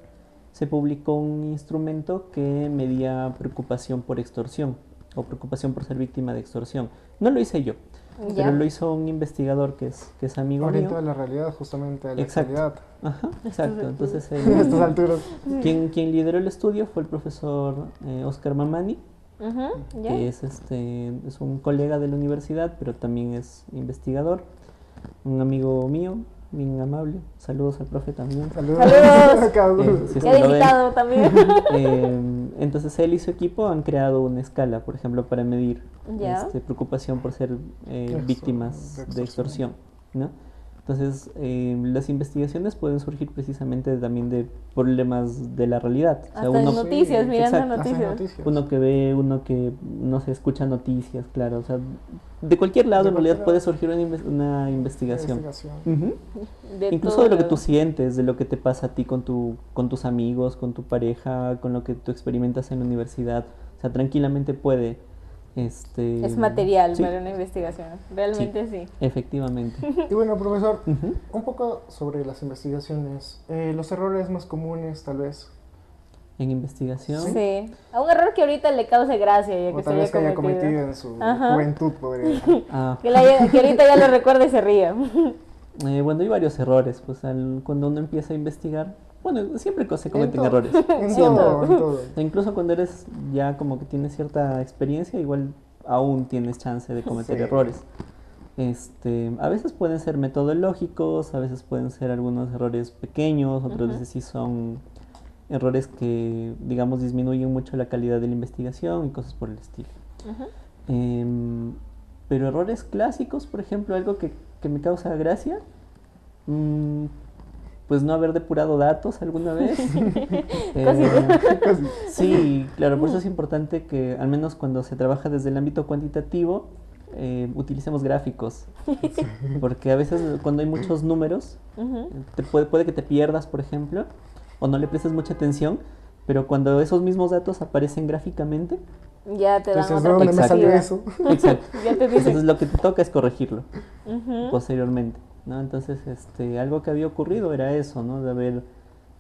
se publicó un instrumento que medía preocupación por extorsión o preocupación por ser víctima de extorsión. No lo hice yo, Ya. pero lo hizo un investigador que es amigo Orientado a mío. la realidad, justamente a la Exacto. actualidad. Ajá, exacto. Entonces, A estas alturas. quien lideró el estudio fue el profesor Oscar Mamani, Ujú, ya. que es un colega de la universidad, pero también es investigador, un amigo mío, bien amable. Saludos al profe también. Saludos. Saludos. a cada uno. Sí, Ya de lo ven. invitado también. Entonces él y su equipo han creado una escala, por ejemplo, para medir Ya. preocupación por ser víctimas de extorsión, ¿no? Entonces, las investigaciones pueden surgir precisamente también de problemas de la realidad. O sea, Hasta en uno, noticias, mirando exacto, Hacen noticias. noticias. uno que ve, uno que no se escucha noticias, claro. O sea, de cualquier lado De en realidad cualquier puede lado. surgir una investigación. Ujú. De Incluso todo de lo que lado. tú sientes, de lo que te pasa a ti con tus amigos, con tu pareja, con lo que tú experimentas en la universidad. O sea, tranquilamente puede. Es material Sí, para una investigación. Realmente sí. efectivamente. Y bueno, profesor, Ujú. un poco sobre las investigaciones. Los errores más comunes, tal vez. En investigación. Sí. A un error que ahorita le cause gracia ya que O se tal haya vez que haya cometido. cometido en su Ajá. juventud, podría decir. Ah, Que ahorita ya lo recuerde y se ría. bueno, hay varios errores. Pues cuando uno empieza a investigar, bueno, siempre se cometen todo, errores. En Siempre. todo, en todo. E incluso cuando eres ya como que tienes cierta experiencia, igual aún tienes chance de cometer Sí. errores. A veces pueden ser metodológicos, a veces pueden ser algunos errores pequeños, otras Ujú. veces sí son errores que, digamos, disminuyen mucho la calidad de la investigación y cosas por el estilo. Ujú. Em, pero errores clásicos, por ejemplo, algo que me causa gracia, mm, pues no haber depurado datos alguna vez. Casi. Sí, claro, por eso es importante que al menos cuando se trabaja desde el ámbito cuantitativo, utilicemos gráficos, porque a veces cuando hay muchos números, Ujú. puede que te pierdas, por ejemplo, o no le prestes mucha atención, pero cuando esos mismos datos aparecen gráficamente, Ya te dan Entonces, otra ¿de dónde me salió perspectiva. eso? exacto, Ya te entonces dicen. lo que te toca es corregirlo Ujú. posteriormente, ¿no? Entonces, algo que había ocurrido era eso, ¿no? De haber,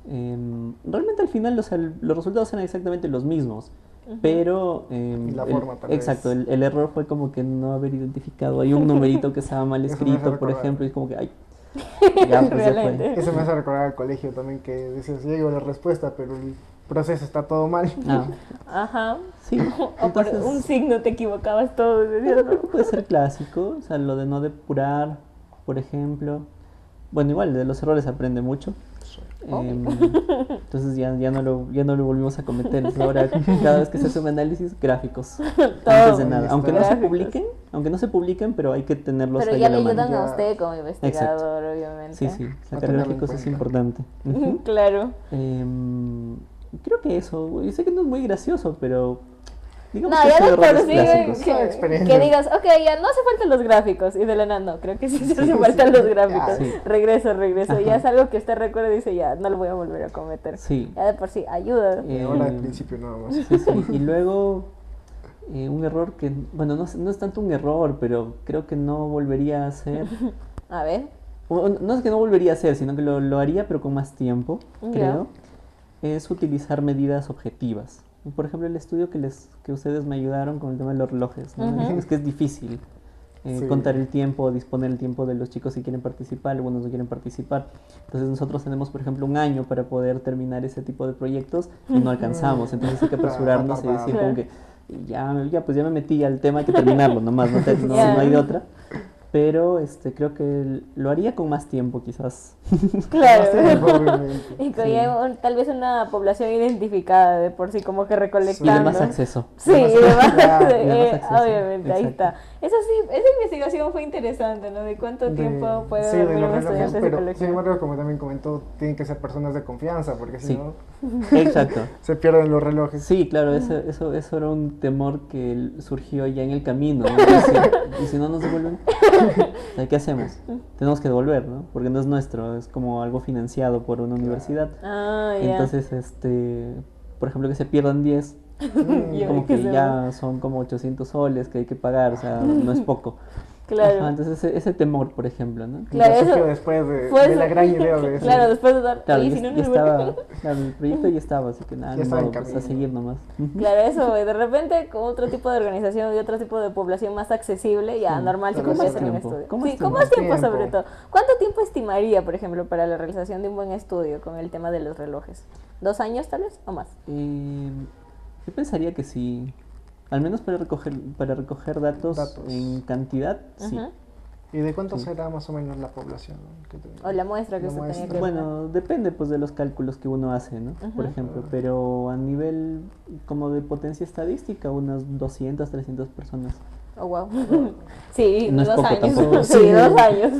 realmente al final los resultados eran exactamente los mismos, Ujú. Y pero la forma, tal exacto, vez. el error fue como que no haber identificado, hay un numerito que estaba mal Eso me hace escrito, por recordar. ejemplo, y es como que, ay, ya, pues ya fue. Realmente. Eso me hace recordar al colegio también, que decías, ya llegó la respuesta, pero el proceso está todo mal. Ah, Ajá. sí, O por entonces, un signo te equivocabas todo. decías, yo ¿no? creo que puede ser clásico, o sea, lo de no depurar, por ejemplo. Bueno, igual, de los errores se aprende mucho. Entonces ya no lo volvimos a cometer. Entonces ahora cada vez que se hace un análisis, gráficos. Antes de Ahí nada. está. Aunque no se publiquen, pero hay que tenerlos Pero ahí ya a le la mano. ayudan a Ya. usted como investigador, obviamente. Sí, sí, A sacar tenerlo en gráficos es cuenta. importante. Ujú. Claro. Creo que eso, y sé que no es muy gracioso, pero digamos No, que ya son de por errores sí clásicos. Son que experiencias. digas, ok, ya no hace falta los gráficos. Y de la nada, no, creo que sí se hace falta los gráficos. Sí. Regreso. Ajá. Ya es algo que usted recuerda y dice, ya, no lo voy a volver a cometer. Sí. Ya de por sí, ayuda. Ahora al Eh, principio nada más. Sí, sí. Y luego un error que, bueno, no es tanto un error, pero creo que no volvería a hacer. A ver. No es que no volvería a hacer, sino que lo haría, pero con más tiempo, Ya. creo. Es utilizar medidas objetivas. Por ejemplo, el estudio que ustedes me ayudaron con el tema de los relojes, ¿no? Ujú. Es que es difícil Sí. contar el tiempo, disponer el tiempo de los chicos si quieren participar, algunos no quieren participar. Entonces nosotros tenemos, por ejemplo, un año para poder terminar ese tipo de proyectos y no alcanzamos. Entonces hay que apresurarnos y decir como que pues ya me metí al tema, hay que terminarlo nomás, no Ya. hay de otra. Pero creo que lo haría con más tiempo quizás. Claro. Más tiempo, obviamente. Y con Sí. ya tal vez una población identificada de por sí, como que Y de recolectando. más acceso. Sí, y demás, Claro, y de más acceso. obviamente, ahí Exacto. está. Eso sí, esa investigación fue interesante, ¿no? De cuánto tiempo puede Sí, de dormir los un relojes, estudiante de pero sin psicología. embargo, como también comentó, tienen que ser personas de confianza, porque si Sí. no, Exacto. se pierden los relojes. Sí, claro, eso era un temor que surgió ya en el camino, ¿no? Y si no nos devuelven, o sea, ¿qué hacemos? Tenemos que devolver, ¿no? Porque no es nuestro, es como algo financiado por una universidad. Ah, ya. Entonces, por ejemplo, que se pierdan 10, Ya, como ¿qué que hacemos? ya son como 800 soles que hay que pagar, o sea, no es poco. Claro. Ajá, entonces ese temor, por ejemplo, ¿no? Claro, Ya surgió eso después de, fue de la gran idea de eso. Claro, después de dar. Claro, y ya, si no ya nos devuelven. estaba, claro, el proyecto ya estaba, así que nada, Ya ni estaba en modo, pues a camino. seguir nomás. Ujú. Claro, eso, de repente con otro tipo de organización y otro tipo de población más accesible, ya Sí, normal se con puede más hacer un tiempo. estudio. Con más Sí, con tiempo. más tiempo Tiempo. sobre todo. ¿Cuánto tiempo estimaría, por ejemplo, para la realización de un buen estudio con el tema de los relojes? ¿2 años tal vez o más? Yo pensaría que sí, al menos para recoger datos, Datos. en cantidad, sí. Ujú. ¿Y de cuánto Sí. será más o menos la población que tenía? O la muestra que La usted tenía muestra. que Bueno, depende pues de los cálculos que uno hace, ¿no? Por Ujú. ejemplo, pero a nivel como de potencia estadística, unas 200, 300 personas. Oh, wow. Sí, No es 2 poco años. tampoco. Sí, 2 años.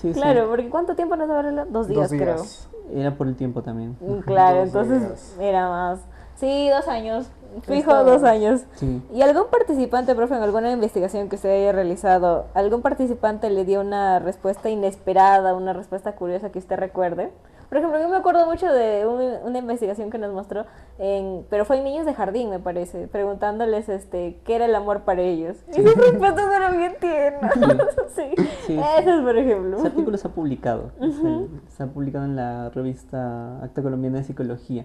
Sí, Claro, porque ¿cuánto tiempo nos habrá? 2 días, creo. sí. Era por el tiempo también. Claro, 2 entonces días. era más. Sí, 2 años. Fijo, Está- 2 años. Sí. ¿Y algún participante, profe, en alguna investigación que usted haya realizado, algún participante le dio una respuesta inesperada, una respuesta curiosa que usted recuerde? Por ejemplo, yo me acuerdo mucho de una investigación que nos mostró, pero fue en niños de jardín, me parece, preguntándoles qué era el amor para ellos. Y sus respuestas eran bien tiernas. Sí, Sí, eso es por ejemplo. Ese artículo se ha publicado. Se ha publicado en la revista Acta Colombiana de Psicología.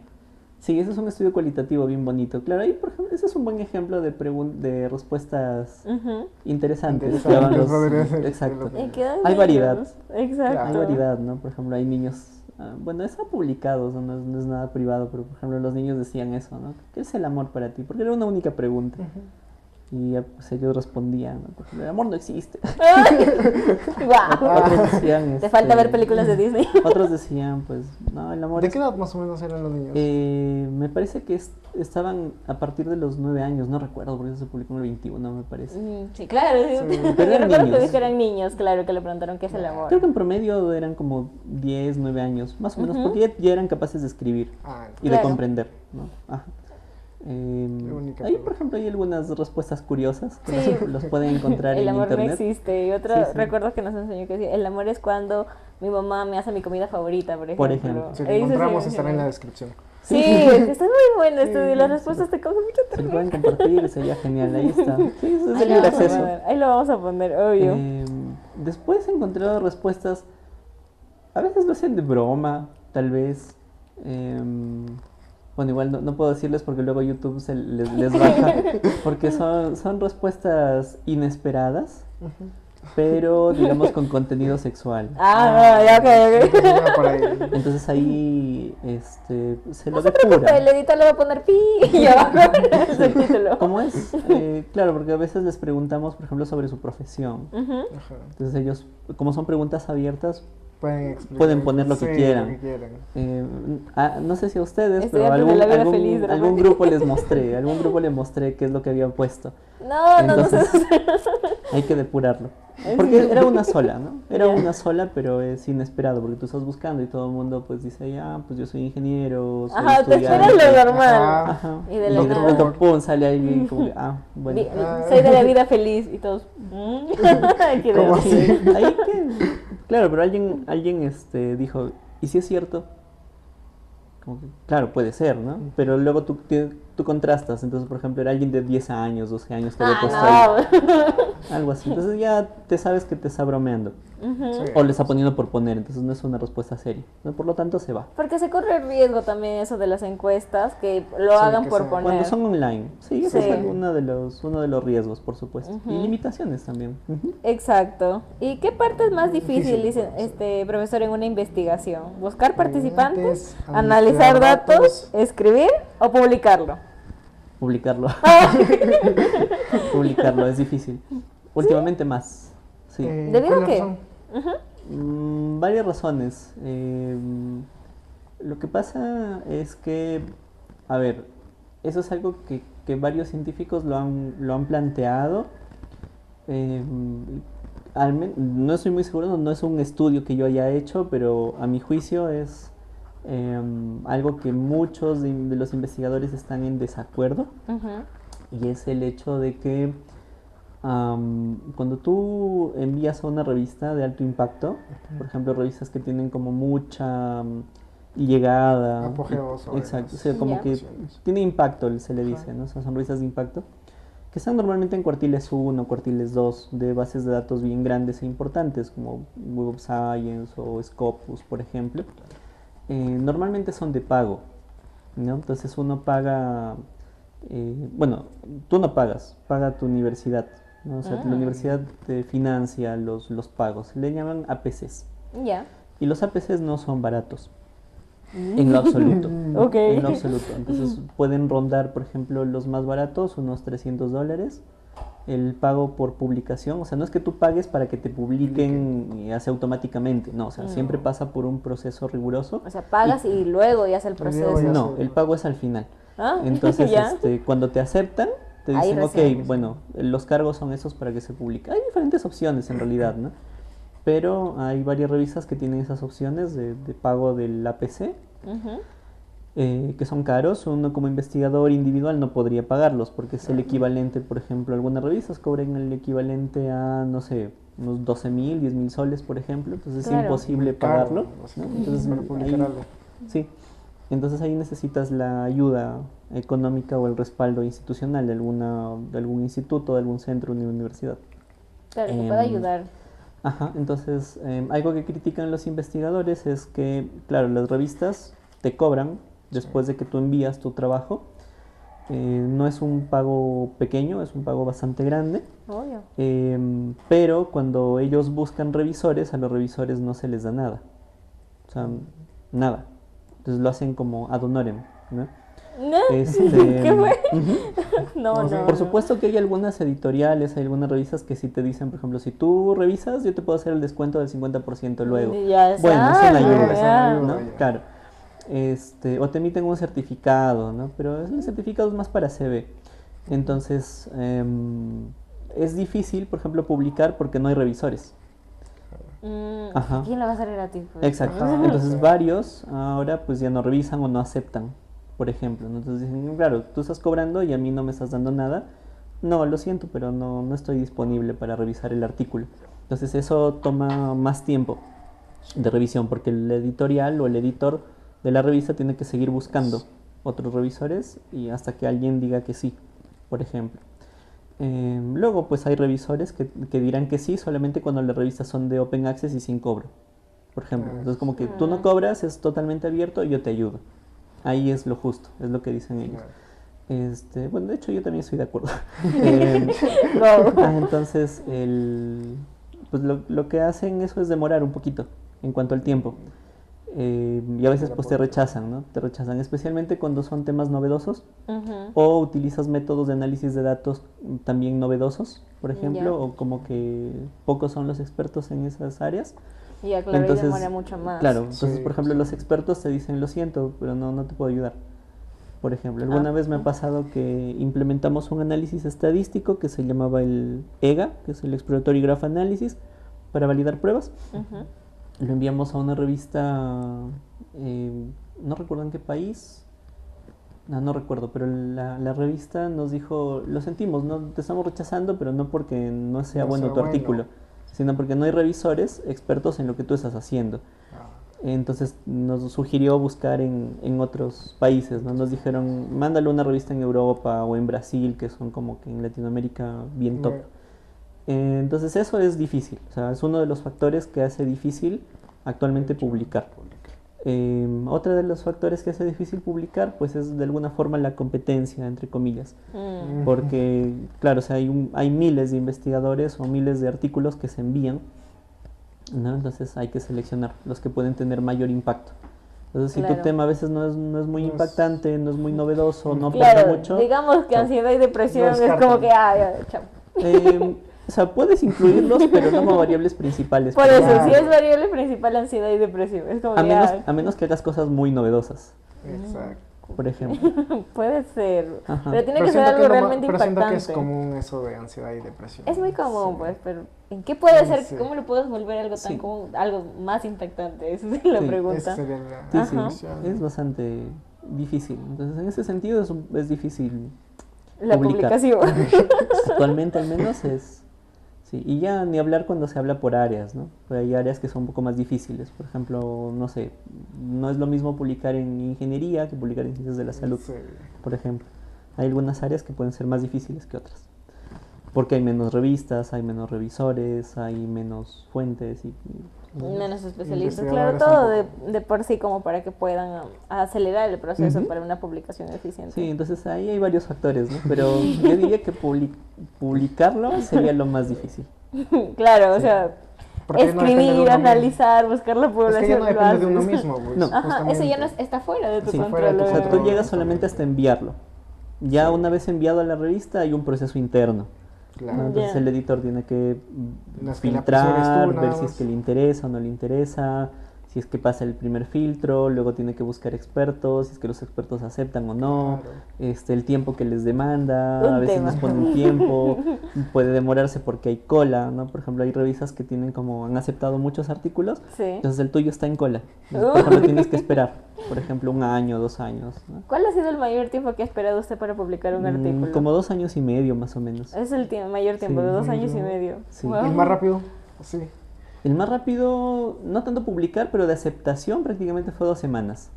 Sí, ese es un estudio cualitativo bien bonito. Claro, ahí, por ejemplo, ese es un buen ejemplo de respuestas Ujú. interesantes. Interesantes, que daban los- podría ser. exacto. Y quedan Hay variedad. niños. Exacto. Hay variedad, ¿no? Por ejemplo, hay niños. Bueno, está publicado, o sea, no es nada privado, pero por ejemplo, los niños decían eso, ¿no? ¿Qué es el amor para ti? Porque era una única pregunta. Y ya, pues ellos respondían, ¿no? Por ejemplo, el amor no existe. Guau. Otros decían. Te falta ver películas de Disney. Otros decían, pues, no, el amor ¿De es- qué edad más o menos eran los niños? Me parece que estaban a partir de los 9 años, no recuerdo, porque eso se publicó en el 21, me parece. Sí, claro. Sí. Sí. Yo Pero eran recuerdo que niños. dijo que eran niños, claro, que le preguntaron qué es el amor. Creo que en promedio eran como 10, 9 años, más o menos, Ujú. porque ya eran capaces de escribir Ah, y de Claro. comprender, ¿no? Ajá. única Ahí, pregunta. por ejemplo, hay algunas respuestas curiosas que Sí. los pueden encontrar El en amor no internet. existe. Y otro Sí, sí. recuerdo que nos enseñó que decía, el amor es cuando mi mamá me hace mi comida favorita, por ejemplo. Por ejemplo. si lo Eso sí encontramos me estará en la enseñó. descripción. Sí, es que está muy bueno esto Sí, y las sí. respuestas te causan mucha Si lo ternura. pueden compartir, sería genial, ahí está. Sí, eso es Ahí el lo libre vamos a acceso. poner, ahí lo vamos a poner, obvio. Después he encontrado respuestas, a veces lo hacen de broma, tal vez. Bueno, igual no puedo decirles porque luego YouTube les baja, porque son respuestas inesperadas, pero digamos con contenido sexual. Ya, ok. Entonces, va por ahí. Entonces ahí se lo No se preocupe, el depura. editor le va a poner pi y abajo el subtítulo. ¿Cómo es? Claro, porque a veces les preguntamos, por ejemplo, sobre su profesión. Ujú. Ajá. Entonces ellos, como son preguntas abiertas, Pueden explicar. Pueden poner lo que Sí, quieran. lo que quieran. No sé si a ustedes, Estudiantes pero de la vida algún, feliz, de algún repente. algún grupo les mostré qué es lo que habían puesto. No Entonces, sé. hay que depurarlo. Sí. Porque era una sola, ¿no? Era Ya. una sola, pero es inesperado, porque tú estás buscando y todo el mundo pues dice, ya, pues yo soy ingeniero, soy Ajá, te esperas estudiante. lo normal. Ajá. Ajá. Y de Y la de nada. repente, pum, sale ahí como que, bueno. Soy de la vida feliz y todos. Qué ¿Cómo de- así? Ahí claro, pero alguien dijo, ¿y si es cierto? Como que, claro, puede ser, ¿no? Pero luego tú contrastas, entonces, por ejemplo, era alguien de 10 años, 12 años que había puesto ahí, no. algo así. Entonces ya te sabes que te está bromeando, Ujú. Sí. o le está poniendo por poner, entonces no es una respuesta seria, ¿no? Por lo tanto se va. Porque se corre el riesgo también eso de las encuestas, que lo Sí, hagan que por sea- poner. Cuando son online, sí, eso Sí. es uno de los riesgos, por supuesto. Ujú. Y limitaciones también. Ujú. Exacto. ¿Y qué parte es más difícil, Difícil, dice profesor. profesor, en una investigación? ¿Buscar participantes, Participantes, analizar analizar datos, datos. escribir o publicarlo? Publicarlo. Publicarlo es difícil. Últimamente más. Sí. ¿Debido a ¿cuál qué? razón? Varias razones. Lo que pasa es que, a ver, eso es algo que varios científicos lo han planteado. No estoy muy seguro, no es un estudio que yo haya hecho, pero a mi juicio es algo que muchos de los investigadores están en desacuerdo, Ujú. y es el hecho de que cuando tú envías a una revista de alto impacto, por ejemplo, revistas que tienen como mucha llegada, Apogeos o exacto, o demás. sea, como Ya. que tiene impacto, se le dice, ¿no? O sea, son revistas de impacto que están normalmente en cuartiles 1, cuartiles 2, de bases de datos bien grandes e importantes, como Web of Science o Scopus, por ejemplo. Normalmente son de pago, ¿no? Entonces uno paga, bueno, tú no pagas, paga tu universidad, ¿no? O sea, la universidad te financia los pagos, le llaman APCs. Ya. Y los APCs no son baratos, en lo absoluto. Ok. En lo absoluto. Entonces pueden rondar, por ejemplo, los más baratos, unos $300. El pago por publicación, o sea, no es que tú pagues para que te publiquen y hace automáticamente, no, o sea, siempre pasa por un proceso riguroso. O sea, pagas y luego ya hace el proceso. luego ya No, el pago es al final. Ah, Entonces, ya. cuando te aceptan, te Ahí dicen, recién. ok, bueno, los cargos son esos para que se publique. Hay diferentes opciones en realidad, ¿no? pero hay varias revistas que tienen esas opciones de pago del APC, Ujú. que son caros. Uno como investigador individual no podría pagarlos porque es el equivalente, por ejemplo, algunas revistas cobran el equivalente a, no sé, unos 12.000, 10.000 soles, por ejemplo, entonces es Claro. imposible Muy caro, pagarlo, o sea, ¿no? Entonces para publicar ahí, algo. sí, entonces ahí necesitas la ayuda económica o el respaldo institucional de algún instituto, de algún centro, una universidad. Claro, que pueda Em, ayudar. Ajá, entonces algo que critican los investigadores es que, claro, las revistas te cobran después de que tú envías tu trabajo. No es un pago pequeño, es un pago bastante grande, Obvio. pero cuando ellos buscan revisores, a los revisores no se les da nada. O sea, nada. Entonces lo hacen como ad honorem, ¿no? ¿No? Este, ¿Qué fue? ujú. No, No, no, sí. Por no. supuesto que hay algunas editoriales, hay algunas revistas que sí te dicen, por ejemplo, si tú revisas, yo te puedo hacer el descuento del 50% luego. Ya es Bueno, es una algo, ayuda, ya. ¿no? ya. Claro. O te emiten un certificado, ¿no? Pero el certificado es más para CV. Entonces, es difícil, por ejemplo, publicar porque no hay revisores. Ajá. ¿Quién la va a hacer gratis? Pues? Exacto. Ajá. Entonces Sí. varios ahora pues ya no revisan o no aceptan, por ejemplo, ¿no? Entonces dicen, claro, tú estás cobrando y a mí no me estás dando nada. No, lo siento, pero no estoy disponible para revisar el artículo. Entonces eso toma más tiempo de revisión porque el editorial o el editor de la revista tiene que seguir buscando otros revisores y hasta que alguien diga que sí, por ejemplo. Luego, pues hay revisores que dirán que sí solamente cuando las revistas son de open access y sin cobro, por ejemplo. Entonces, como que tú no cobras, es totalmente abierto y yo te ayudo. Ahí es lo justo, es lo que dicen ellos. Bueno, de hecho yo también estoy de acuerdo. Entonces, pues lo que hacen eso es demorar un poquito en cuanto al tiempo. Y a veces pues te rechazan, ¿no? Te rechazan, especialmente cuando son temas novedosos Ujú. o utilizas métodos de análisis de datos también novedosos, por ejemplo, Ya. o como que pocos son los expertos en esas áreas. Ya, claro, Entonces, ahí demora mucho más. claro, entonces Sí, por ejemplo sí. los expertos te dicen, lo siento, pero no te puedo ayudar. Por ejemplo, alguna vez me ha pasado que implementamos un análisis estadístico que se llamaba el EGA, que es el Exploratory Graph Analysis, para validar pruebas. Ujú. Lo enviamos a una revista, no recuerdo en qué país, no recuerdo, pero la revista nos dijo, lo sentimos, no te estamos rechazando, pero no porque no sea No bueno sea tu bueno. artículo, sino porque no hay revisores expertos en lo que tú estás haciendo. Ah, Entonces nos sugirió buscar en otros países, ¿no? Nos dijeron, mándale una revista en Europa o en Brasil, que son como que en Latinoamérica bien top. Entonces eso es difícil, o sea, es uno de los factores que hace difícil actualmente publicar. Otro de los factores que hace difícil publicar, pues es de alguna forma la competencia, entre comillas. Mm. Porque, claro, o sea, hay miles de investigadores o miles de artículos que se envían, ¿no? Entonces hay que seleccionar los que pueden tener mayor impacto. Entonces, si tu Claro. tema a veces no es muy No es- impactante, no es muy novedoso, no aporta Claro, mucho, digamos que chao. ansiedad y depresión Lo es descartan. como que, ya, chao. O sea, puedes incluirlos, pero no como variables principales. Por porque- eso, Claro. si es variable principal, ansiedad y depresión. Es como a que, menos que hagas cosas muy novedosas, Exacto. por ejemplo. puede ser. Ajá. Pero tiene Pero que ser siento algo lo ma- realmente pero siento que impactante. es común eso de ansiedad y depresión. Es muy común, Sí. pues, pero ¿en qué puede ser? Sí. ¿Cómo lo puedes volver algo tan Sí. común, algo más impactante? Esa es la Sí. pregunta. Esa sería la Sí, sí, definición. es bastante difícil. Entonces, en ese sentido es difícil La publicar. publicación. Actualmente al menos es... Sí, y ya ni hablar cuando se habla por áreas, ¿no? Pues hay áreas que son un poco más difíciles. Por ejemplo, no sé, no es lo mismo publicar en ingeniería que publicar en ciencias de la salud, Sí. por ejemplo. Hay algunas áreas que pueden ser más difíciles que otras. Porque hay menos revistas, hay menos revisores, hay menos fuentes y Menos especialistas. Investigadores Claro, todo un poco. de por sí como para que puedan acelerar el proceso Ujú. para una publicación eficiente. sí, entonces ahí hay varios factores, ¿no? Pero yo diría que publicarlo sería lo más difícil. Claro, o Sí. sea, Porque no depende de escribir, uno analizar, buscar la Es población. que ya no lo depende de uno haces. mismo, pues, No. Ajá, eso ya no justamente. está fuera de tu Sí, control. fuera de tu O sea, tú control. llegas solamente hasta enviarlo. Ya Sí. una vez enviado a la revista hay un proceso interno, ¿no? Claro. Entonces Ya. el editor tiene que No es que la persona eres filtrar, tú, nada ver si es más. que le interesa o no le interesa, si si es que pasa el primer filtro, luego tiene que buscar expertos, si es que los expertos aceptan o no, Claro. el tiempo que les demanda, Un a veces tema. nos ponen tiempo, puede demorarse porque hay cola, ¿no? Por ejemplo, hay revistas que tienen como, han aceptado muchos artículos, Sí. entonces el tuyo está en cola. Entonces, por ejemplo, tienes que esperar, por ejemplo, 1 año, 2 años, ¿no? ¿Cuál ha sido el mayor tiempo que ha esperado usted para publicar un artículo? Como 2 años y medio más o menos. Es el mayor tiempo, Sí. de 2 años y medio. Sí. Wow. ¿Y el más rápido? Sí. El más rápido, no tanto publicar, pero de aceptación prácticamente fue 2 semanas.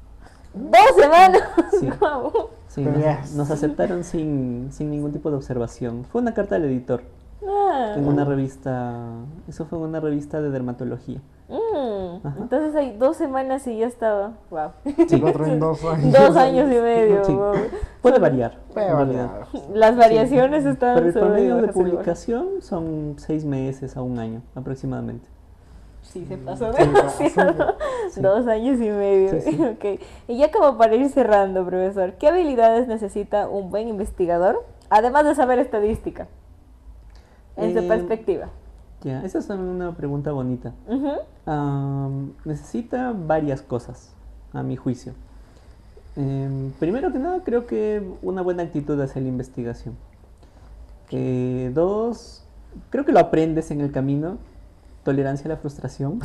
2 semanas. Sí. Guau. Sí, Yes. nos aceptaron sin ningún tipo de observación. Fue una carta al editor Ah. en una revista, eso fue en una revista de dermatología. Ajá. Entonces hay 2 semanas y ya estaba. Wow. Sí. El otro en 2 años. 2 años y medio. Sí. Wow. Puede variar. Puede en variar. realidad. Las variaciones están Pero el sobre promedio de bajas y bajas. publicación son 6 meses a 1 año aproximadamente. Sí, se pasó Sí, demasiado. Sí. 2 años y medio. Sí, sí. Ok. Y ya como para ir cerrando, profesor, ¿qué habilidades necesita un buen investigador? Además de saber estadística. En su Eh, perspectiva. Ya, esa es una pregunta bonita. Ujú. Necesita varias cosas, a mi juicio. Primero que nada, creo que una buena actitud hacia la investigación. Dos, creo que lo aprendes en el camino. Tolerancia a la frustración.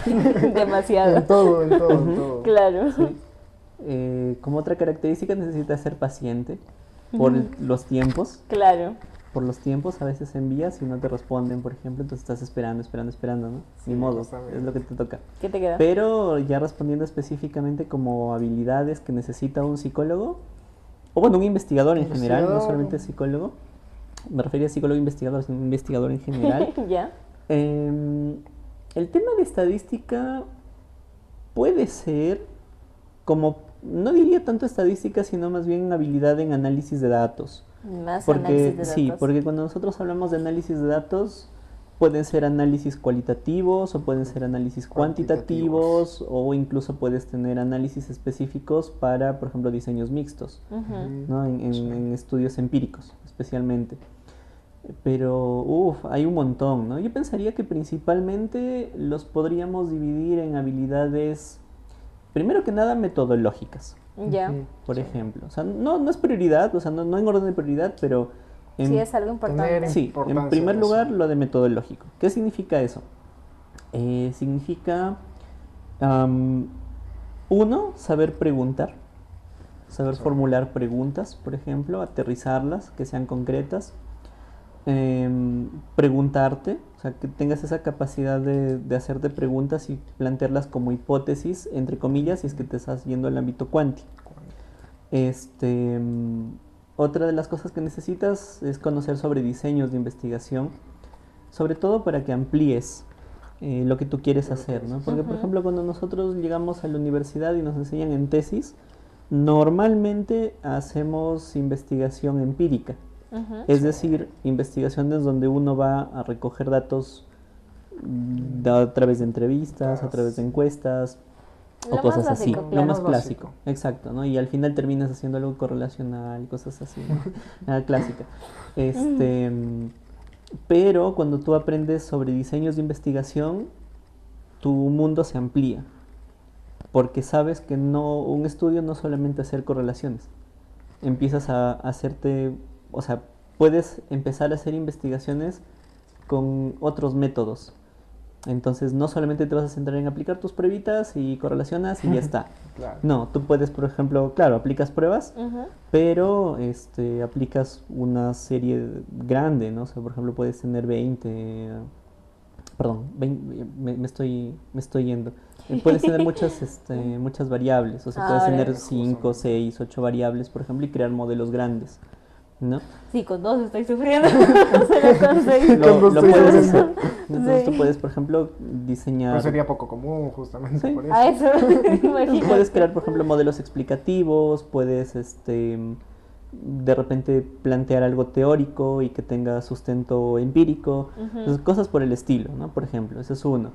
Demasiado. En todo, en todo, en Ujú. todo. Claro. Sí. Como otra característica, necesitas ser paciente por los tiempos. Claro. Por los tiempos, a veces envías y no te responden, por ejemplo, entonces estás esperando, ¿no? Sí, Ni modo, justamente. es lo que te toca. ¿Qué te queda? Pero ya respondiendo específicamente como habilidades que necesita un psicólogo, o bueno, un investigador en general, no Investigador. solamente psicólogo, me refería a psicólogo investigador, sino un investigador en general. Ya. El tema de estadística puede ser como, no diría tanto estadística, sino más bien habilidad en análisis de datos. Más Porque, análisis de sí, datos. porque cuando nosotros hablamos de análisis de datos, pueden ser análisis cualitativos o pueden ser análisis cuantitativos o incluso puedes tener análisis específicos para, por ejemplo, diseños mixtos, Ujú. ¿no? En estudios empíricos, especialmente. Pero, hay un montón, ¿no? Yo pensaría que principalmente los podríamos dividir en habilidades, primero que nada, metodológicas. Ya. Ujú. Por ejemplo, o sea, no es prioridad, o sea, no en orden de prioridad, pero Sí, es algo importante. tener- sí, en importancia primer en lugar, eso. lo de metodológico. ¿Qué significa eso? Significa, uno, saber preguntar, saber Sí. formular preguntas, por ejemplo, aterrizarlas, que sean concretas. Preguntarte, o sea, que tengas esa capacidad de hacerte preguntas y plantearlas como hipótesis, entre comillas, si es que te estás yendo al ámbito cuántico. Otra de las cosas que necesitas es conocer sobre diseños de investigación, sobre todo para que amplíes lo que tú quieres hacer, ¿no? Porque, por Ujú. ejemplo, cuando nosotros llegamos a la universidad y nos enseñan en tesis, normalmente hacemos investigación empírica. Ujú. Es decir, investigaciones donde uno va a recoger datos a través de entrevistas, a través de encuestas Lo o cosas más así. básico, Lo claro. más Lo más clásico, básico. exacto, ¿no? Y al final terminas haciendo algo correlacional y cosas así, ¿no? Nada clásica. Pero cuando tú aprendes sobre diseños de investigación, tu mundo se amplía. Porque sabes que un estudio no solamente hacer correlaciones. Empiezas a hacerte, o sea, puedes empezar a hacer investigaciones con otros métodos. Entonces no solamente te vas a centrar en aplicar tus pruebitas y correlacionas y ya está. Claro. No, tú puedes, por ejemplo, claro, aplicas pruebas, Ujú. pero aplicas una serie grande, ¿no? O sea, por ejemplo, puedes tener 20, perdón, 20, me estoy yendo. Puedes tener muchas variables, o sea, puedes Ahora. tener 5, 6, 8 variables, por ejemplo, y crear modelos grandes, ¿no? Sí, con 2 estoy sufriendo. Pero con 6. Lo estoy puedes haciendo. hacer. Entonces Sí. tú puedes, por ejemplo, diseñar... Pero sería poco común, justamente Sí. por eso. A eso, Entonces imagínate. puedes crear, por ejemplo, modelos explicativos, puedes de repente plantear algo teórico y que tenga sustento empírico, Ujú. entonces, cosas por el estilo, ¿no? Por ejemplo, ese es uno.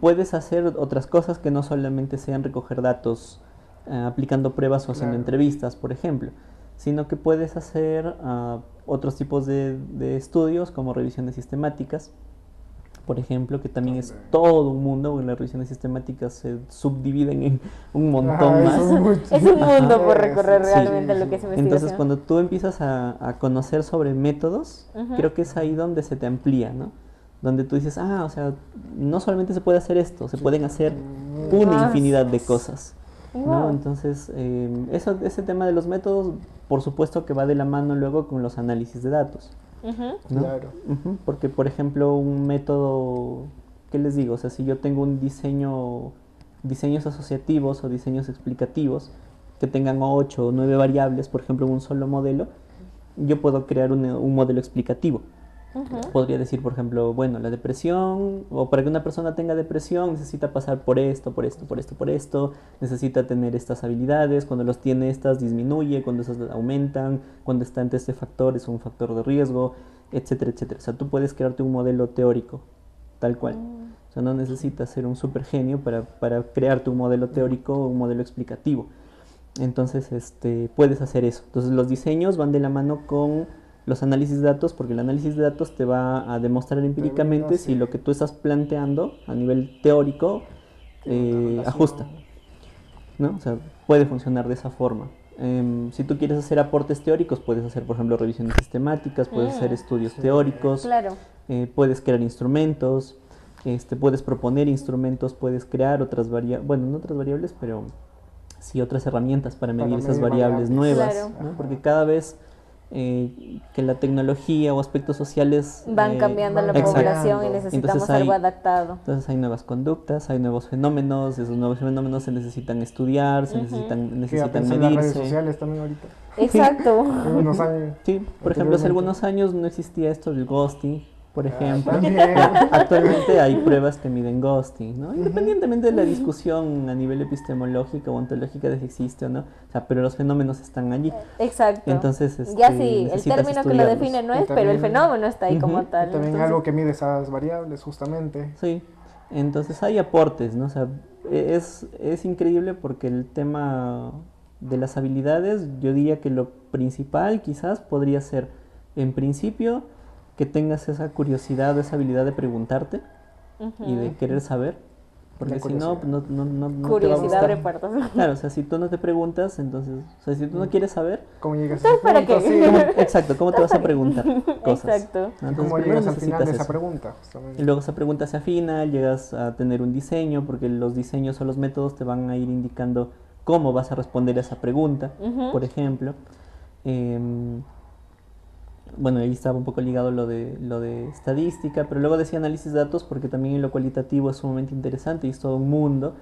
Puedes hacer otras cosas que no solamente sean recoger datos aplicando pruebas o haciendo Claro. entrevistas, por ejemplo, sino que puedes hacer otros tipos de estudios como revisiones sistemáticas. por ejemplo, que también es todo un mundo, porque las revisiones sistemáticas se subdividen en un montón más. Es un mundo por recorrer Sí, realmente sí, lo sí. que es investigación. Entonces, cuando tú empiezas a conocer sobre métodos, creo que es ahí donde se te amplía, ¿no? Donde tú dices, o sea, no solamente se puede hacer esto, se pueden hacer una infinidad de cosas, ¿no? Wow. Entonces, ese tema de los métodos, por supuesto que va de la mano luego con los análisis de datos, ¿no? Claro. Porque, por ejemplo, un método, ¿qué les digo? O sea, si yo tengo un diseños asociativos o diseños explicativos que tengan 8 o 9 variables, por ejemplo, en un solo modelo, yo puedo crear un modelo explicativo. Podría decir, por ejemplo, bueno, la depresión, o para que una persona tenga depresión necesita pasar por esto, por esto, por esto, por esto, necesita tener estas habilidades, cuando los tiene estas disminuye, cuando estas aumentan, cuando está entre este factor es un factor de riesgo, etcétera, etcétera. O sea, tú puedes crearte un modelo teórico, tal cual. O sea, no necesitas ser un super genio para crearte un modelo teórico o un modelo explicativo. Entonces, puedes hacer eso. Entonces, los diseños van de la mano con los análisis de datos, porque el análisis de datos te va a demostrar empíricamente si lo que tú estás planteando a nivel teórico ajusta, ¿no? O sea, puede funcionar de esa forma. Si tú quieres hacer aportes teóricos, puedes hacer, por ejemplo, revisiones sistemáticas, puedes hacer estudios teóricos, Claro. Puedes crear instrumentos, puedes proponer instrumentos, puedes crear otras variables, bueno, no otras variables, pero sí otras herramientas para medir esas variables nuevas, Claro. ¿no? Porque cada vez que la tecnología o aspectos sociales Van cambiando la exacto. población y necesitamos Entonces hay- algo adaptado. Entonces hay nuevas conductas, hay nuevos fenómenos, esos nuevos fenómenos se necesitan estudiar, se necesitan Que ya pensé en las redes medirse. sociales también ahorita. Exacto. Hace unos años. Sí, por ejemplo, hace anteriormente. algunos años no existía esto del ghosting, por ejemplo. También. Actualmente hay pruebas que miden ghosting, ¿no? Independientemente de la discusión a nivel epistemológica o ontológica de si existe o no, o sea, pero los fenómenos están allí. Exacto. Entonces, ya sí, el necesitas término que lo estudiarlos. define no Y es, pero el también- fenómeno está ahí como Ujú. tal. Y también Entonces, algo que mide esas variables, justamente. Sí, entonces hay aportes, ¿no? O sea, es increíble porque el tema de las habilidades, yo diría que lo principal quizás podría ser, en principio, que tengas esa curiosidad, esa habilidad de preguntarte y de querer saber, porque La si no, curiosidad. no te va a curiosidad gustar. abre puertas. Claro, o sea, si tú no te preguntas, entonces, o sea, si tú no quieres saber, ¿Cómo llegas a ese ¿para punto? qué? Sí. exacto, ¿cómo te vas a preguntar cosas? Exacto. ¿No? ¿Y Entonces, cómo primero llegas al final de necesitas esa eso. pregunta? Justamente. Y luego esa pregunta se afina, llegas a tener un diseño, porque los diseños o los métodos te van a ir indicando cómo vas a responder a esa pregunta, por ejemplo. Bueno, ahí estaba un poco ligado lo de estadística, pero luego decía análisis de datos porque también en lo cualitativo es sumamente interesante y es todo un mundo,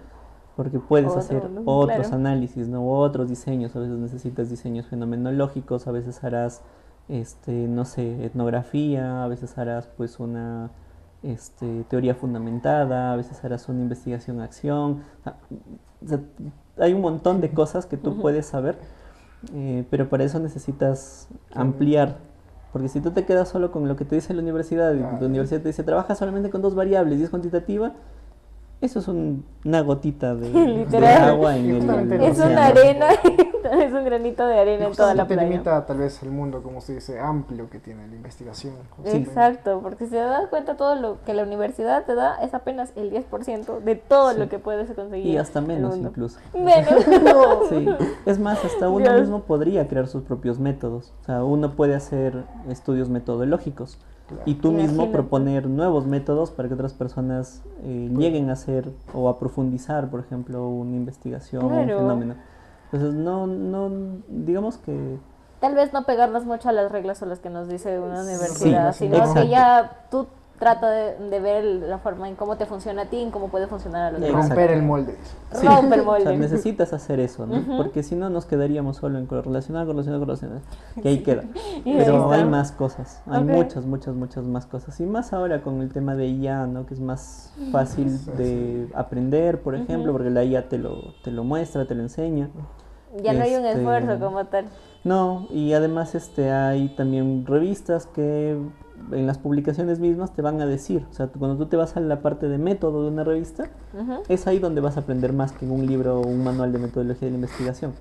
porque puedes Otro hacer mundo, otros claro. análisis, ¿no? Otros diseños, a veces necesitas diseños fenomenológicos, a veces harás, no sé, etnografía, a veces harás pues una teoría fundamentada, a veces harás una investigación-acción, o sea, hay un montón de cosas que tú puedes saber, pero para eso necesitas ampliar. Porque si tú te quedas solo con lo que te dice la universidad, y la universidad te dice, trabaja solamente con 2 variables y es cuantitativa, eso es una gotita de Literal. agua en el Justamente Es una océano. arena, es un granito de arena en toda la Justamente playa. limita tal vez el mundo, como se dice, amplio que tiene la investigación. Exacto, porque si te das cuenta todo lo que la universidad te da es apenas el 10% de todo Sí. lo que puedes conseguir. Y hasta en el menos mundo. incluso. Menos. Sí. Es más, hasta uno Dios. mismo podría crear sus propios métodos. O sea, uno puede hacer estudios metodológicos y tú mismo Imagínate. proponer nuevos métodos para que otras personas lleguen a hacer o a profundizar, por ejemplo, una investigación o un Claro. fenómeno. Entonces, no, digamos que Tal vez no pegarnos mucho a las reglas o las que nos dice una universidad, Sí, sino exacto. que ya tú trata de ver la forma en cómo te funciona a ti, en cómo puede funcionar a los demás. Romper el molde. sí, Rompe el o sea, molde. necesitas hacer eso, ¿no? Porque si no nos quedaríamos solo en correlacional, y ahí queda. Y Pero ahí hay está. más cosas, hay Ok. muchas más cosas. Y más ahora con el tema de IA, ¿no? Que es más fácil de aprender, por ejemplo, porque la IA te lo muestra, te lo enseña. Ya no hay un Este, esfuerzo como tal. No, y además hay también revistas que en las publicaciones mismas te van a decir, o sea, cuando tú te vas a la parte de método de una revista, es ahí donde vas a aprender más que en un libro o un manual de metodología de la investigación,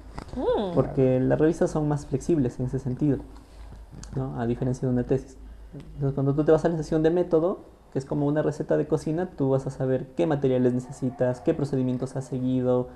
porque las revistas son más flexibles en ese sentido, ¿no? A diferencia de una tesis. Entonces, cuando tú te vas a la sesión de método, que es como una receta de cocina, tú vas a saber qué materiales necesitas, qué procedimientos has seguido,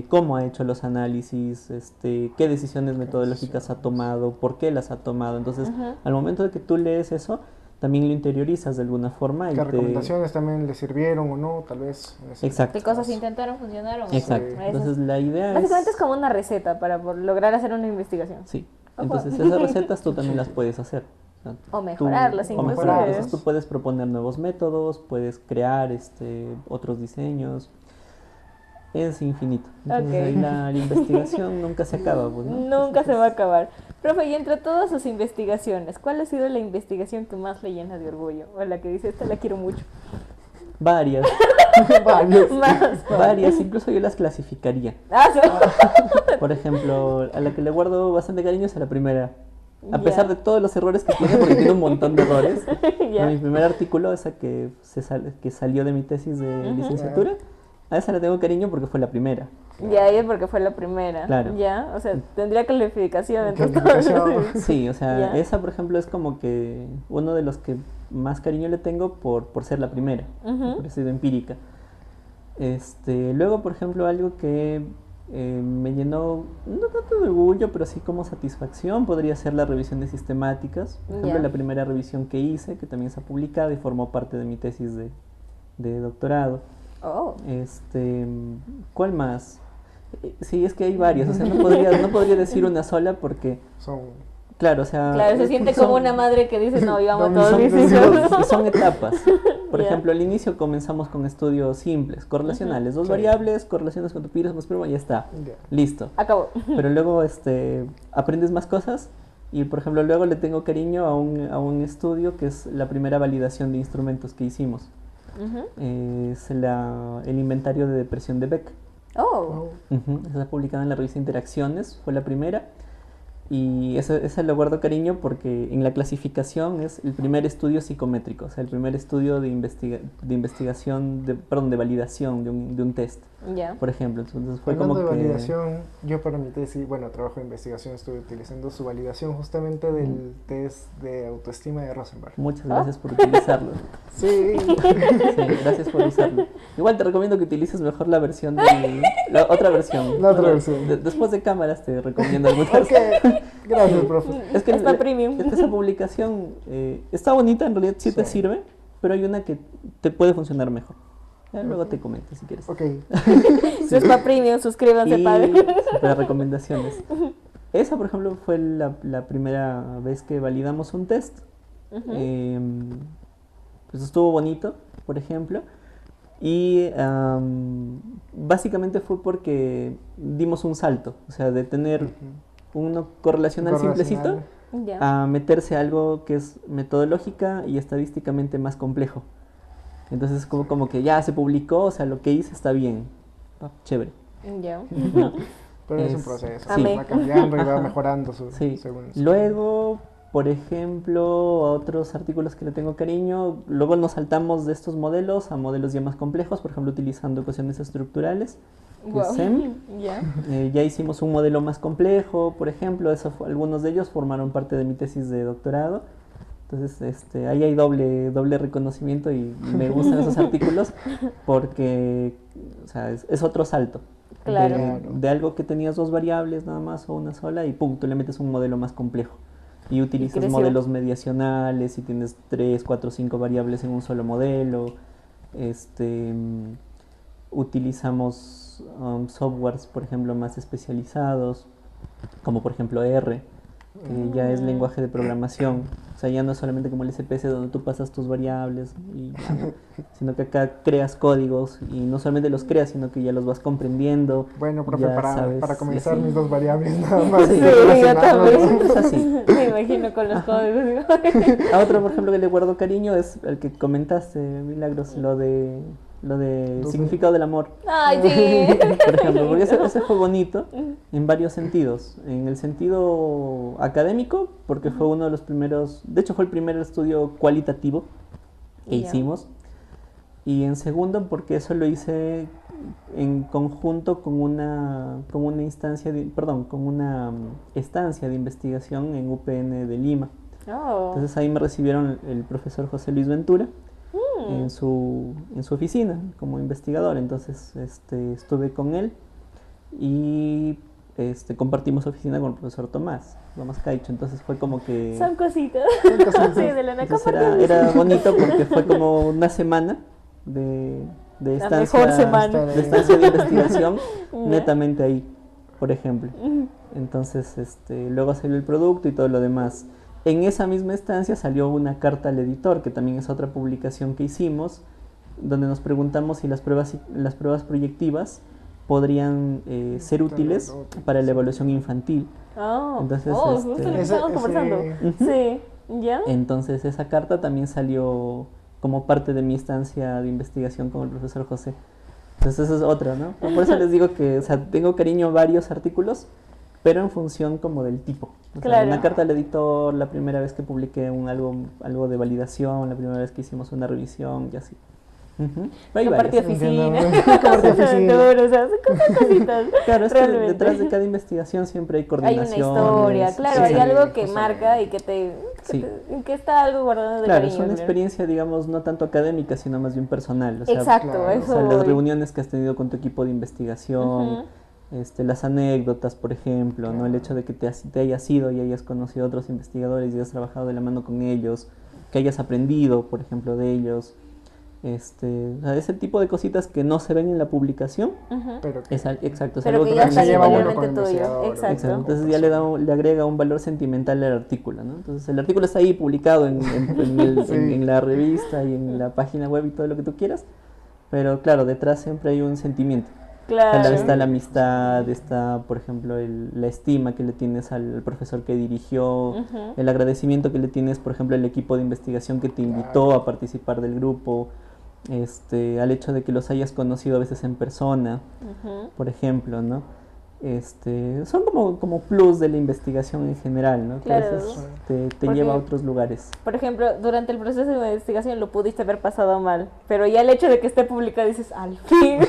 cómo ha hecho los análisis, qué decisiones metodológicas ha tomado, por qué las ha tomado. Entonces, al momento de que tú lees eso, también lo interiorizas de alguna forma. ¿Qué recomendaciones también le sirvieron o no? Tal vez. Exacto. ¿Qué cosas intentaron, funcionaron? Exacto. Sí. Entonces, la idea Básicamente es como una receta para lograr hacer una investigación. Sí. Entonces, esas recetas tú también las puedes hacer. O mejorarlas, o inclusive. mejorarlas. Entonces, tú puedes proponer nuevos métodos, puedes crear otros diseños. Es infinito. Entonces, Ok. ahí la investigación nunca se acaba. Pues, ¿no? Nunca se va a acabar. Profe, y entre todas sus investigaciones, ¿cuál ha sido la investigación que más le llena de orgullo? O la que dice, esta la quiero mucho. Varias, Varios. Más. varias, incluso yo las clasificaría. Ah, sí. Por ejemplo, a la que le guardo bastante cariño es a la primera. A Ya. pesar de todos los errores que tiene, porque tiene un montón de errores. Ya. Mi primer artículo, esa que salió de mi tesis de licenciatura, a esa la tengo cariño porque fue la primera. Ya, y es porque fue la primera. Claro. Ya, o sea, tendría calificación. Entonces, Calificación. Sí, o sea, Ya. esa por ejemplo es como que uno de los que más cariño le tengo por ser la primera, por haber sido empírica. Luego, por ejemplo, algo que me llenó, no tanto de orgullo, pero sí como satisfacción, podría ser la revisión de sistemáticas. Por ejemplo, Ya. la primera revisión que hice, que también está publicada y formó parte de mi tesis de doctorado. Oh. ¿Cuál más? Sí, es que hay varias, o sea, no podría decir una sola porque, Son. claro, o sea... Claro, se siente como una madre que dice, no, íbamos No, todos son- mis son- hijos. Son etapas. Por Ya. ejemplo, al inicio comenzamos con estudios simples, correlacionales, dos Sí. variables, correlaciones con tu piro, más primo, ya está, Ya. listo. Acabó. Pero luego aprendes más cosas y, por ejemplo, luego le tengo cariño a un estudio que es la primera validación de instrumentos que hicimos. Ujú. Es el inventario de depresión de Beck. Oh. Está publicada en la revista Interacciones, fue la primera. Y esa le guardo cariño porque en la clasificación es el primer estudio psicométrico, o sea, el primer estudio de investigación, perdón, de validación de un test, Ya. por ejemplo. Entonces fue Hablando como de que... validación, yo para mi tesis, bueno, trabajo de investigación, estuve utilizando su validación justamente del test de autoestima de Rosenberg. Muchas gracias por utilizarlo. Sí. Sí, gracias por usarlo. Igual te recomiendo que utilices mejor la versión la otra versión. La otra versión. Después de cámaras te recomiendo algunas. Ok, gracias, profe. Es que Está premium. esa publicación está bonita, en realidad sí te Sí. sirve, pero hay una que te puede funcionar mejor. Ya luego te comento si quieres. Ok. Si es para premium, suscríbanse, Y padre. para recomendaciones. Esa, por ejemplo, fue la primera vez que validamos un test. Pues estuvo bonito, por ejemplo. Y básicamente fue porque dimos un salto, o sea, de tener uno correlacional simplecito Ya. a meterse a algo que es metodológica y estadísticamente más complejo. Entonces como que ya se publicó, o sea, lo que hice está bien. Chévere. Ya. ¿no? Pero es un Es- proceso, sí. va cambiando y va Ajá. mejorando Sí. según Luego, por ejemplo, a otros artículos que le tengo cariño, luego nos saltamos de estos modelos a modelos ya más complejos, por ejemplo, utilizando ecuaciones estructurales, que es Guau. SEM. Ya. Ya hicimos un modelo más complejo, por ejemplo, algunos de ellos formaron parte de mi tesis de doctorado. Entonces, ahí hay doble reconocimiento y me gustan esos artículos porque, o sea, es otro salto. Claro. De algo que tenías dos variables nada más o una sola y pum, tú le metes un modelo más complejo. Y utilizas creció. modelos mediacionales y tienes 3, 4, 5 variables en un solo modelo. Utilizamos softwares, por ejemplo, más especializados, como por ejemplo R, que ya es lenguaje de programación. O sea, ya no es solamente como el SPSS donde tú pasas tus variables, y ya, ¿no? Sino que acá creas códigos y no solamente los creas, sino que ya los vas comprendiendo. Bueno, profe, ya para sabes, comenzar y así. mis dos variables nada más. Sí, yo relacionarlas. también. Es así. Me imagino con los códigos. A otro, por ejemplo, que le guardo cariño es el que comentaste, Milagros, lo de significado del amor. Ay, sí. Por ejemplo, porque ese fue bonito en varios sentidos. En el sentido académico, porque fue uno de los primeros, de hecho fue el primer estudio cualitativo que Ya. hicimos. Y en segundo, porque eso lo hice en conjunto con una instancia, con una estancia de investigación en UPN de Lima. Oh. Entonces ahí me recibieron el profesor José Luis Ventura en su oficina como investigador. Entonces estuve con él y compartimos oficina con el profesor Tomás Caicho. Entonces fue como que... Son cositas. Sí, de la Entonces era bonito porque fue como una semana de la mejor semana de estancia de investigación netamente ahí, por ejemplo. Entonces luego salió el producto y todo lo demás. En esa misma estancia salió una carta al editor, que también es otra publicación que hicimos, donde nos preguntamos si las pruebas proyectivas podrían ser útiles para la evaluación infantil. Entonces, justo lo que estábamos conversando. Sí, ¿ya? Entonces esa carta también salió como parte de mi estancia de investigación con el profesor José. Entonces eso es otra, ¿no? Por eso les digo que, o sea, tengo cariño a varios artículos, pero en función como del tipo. O sea, una carta al editor, la primera vez que publiqué algo de validación, la primera vez que hicimos una revisión y así. Compartí oficina. Compartí o sea, cositas. Claro, es que detrás de cada investigación siempre hay coordinación. Hay una historia, claro, hay algo que marca y que está algo guardado de cariño. Es una experiencia, digamos, no tanto académica, sino más bien personal. O sea, exacto, eso. O sea, las reuniones que has tenido con tu equipo de investigación, las anécdotas, por ejemplo, ¿no? El hecho de que te hayas ido y hayas conocido a otros investigadores y hayas trabajado de la mano con ellos, que hayas aprendido, por ejemplo, de ellos. O sea, ese tipo de cositas que no se ven en la publicación, pero exacto, es pero algo que ya está se lleva uno interiormente con el tuyo. Exacto. Entonces ya le agrega un valor sentimental al artículo, ¿no? Entonces el artículo está ahí publicado en la revista y en la página web y todo lo que tú quieras, pero claro, detrás siempre hay un sentimiento. Claro. Está la amistad, está, por ejemplo, la estima que le tienes al profesor que dirigió, el agradecimiento que le tienes, por ejemplo, al equipo de investigación que te invitó a participar del grupo, al hecho de que los hayas conocido a veces en persona, por ejemplo, ¿no? Son como plus de la investigación en general, ¿no? Claro. Que a veces te lleva a otros lugares. Por ejemplo, durante el proceso de investigación lo pudiste haber pasado mal, pero ya el hecho de que esté publicado dices, al fin,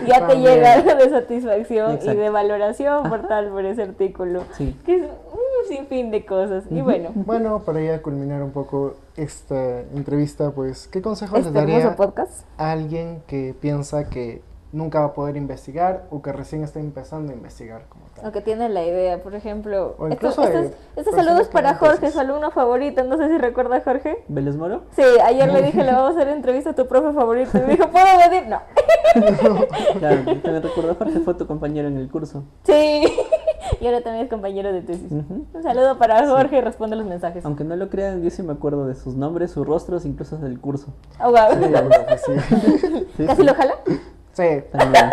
ya te llega algo de satisfacción y de valoración por ese artículo. Sí. Que es un sinfín de cosas. Y bueno. Bueno, para ya culminar un poco esta entrevista, pues, ¿qué consejos les Este daría hermoso podcast a alguien que piensa que nunca va a poder investigar o que recién está empezando a investigar como tal? O que tiene la idea, por ejemplo. O incluso Estos saludos para Jorge, su alumno favorito. No sé si recuerda a Jorge. ¿Vélez Moro? Sí, ayer le dije, le vamos a hacer entrevista a tu profe favorito. Y me dijo, ¿puedo venir? No. Claro, yo también recuerdo, Jorge fue tu compañero en el curso. Sí. Y ahora también es compañero de tesis. Un saludo para Jorge y responde los mensajes. Aunque no lo crean, yo sí me acuerdo de sus nombres, sus rostros, incluso del curso. Oh, wow. Sí. ¿Casi lo jala? Sí. También.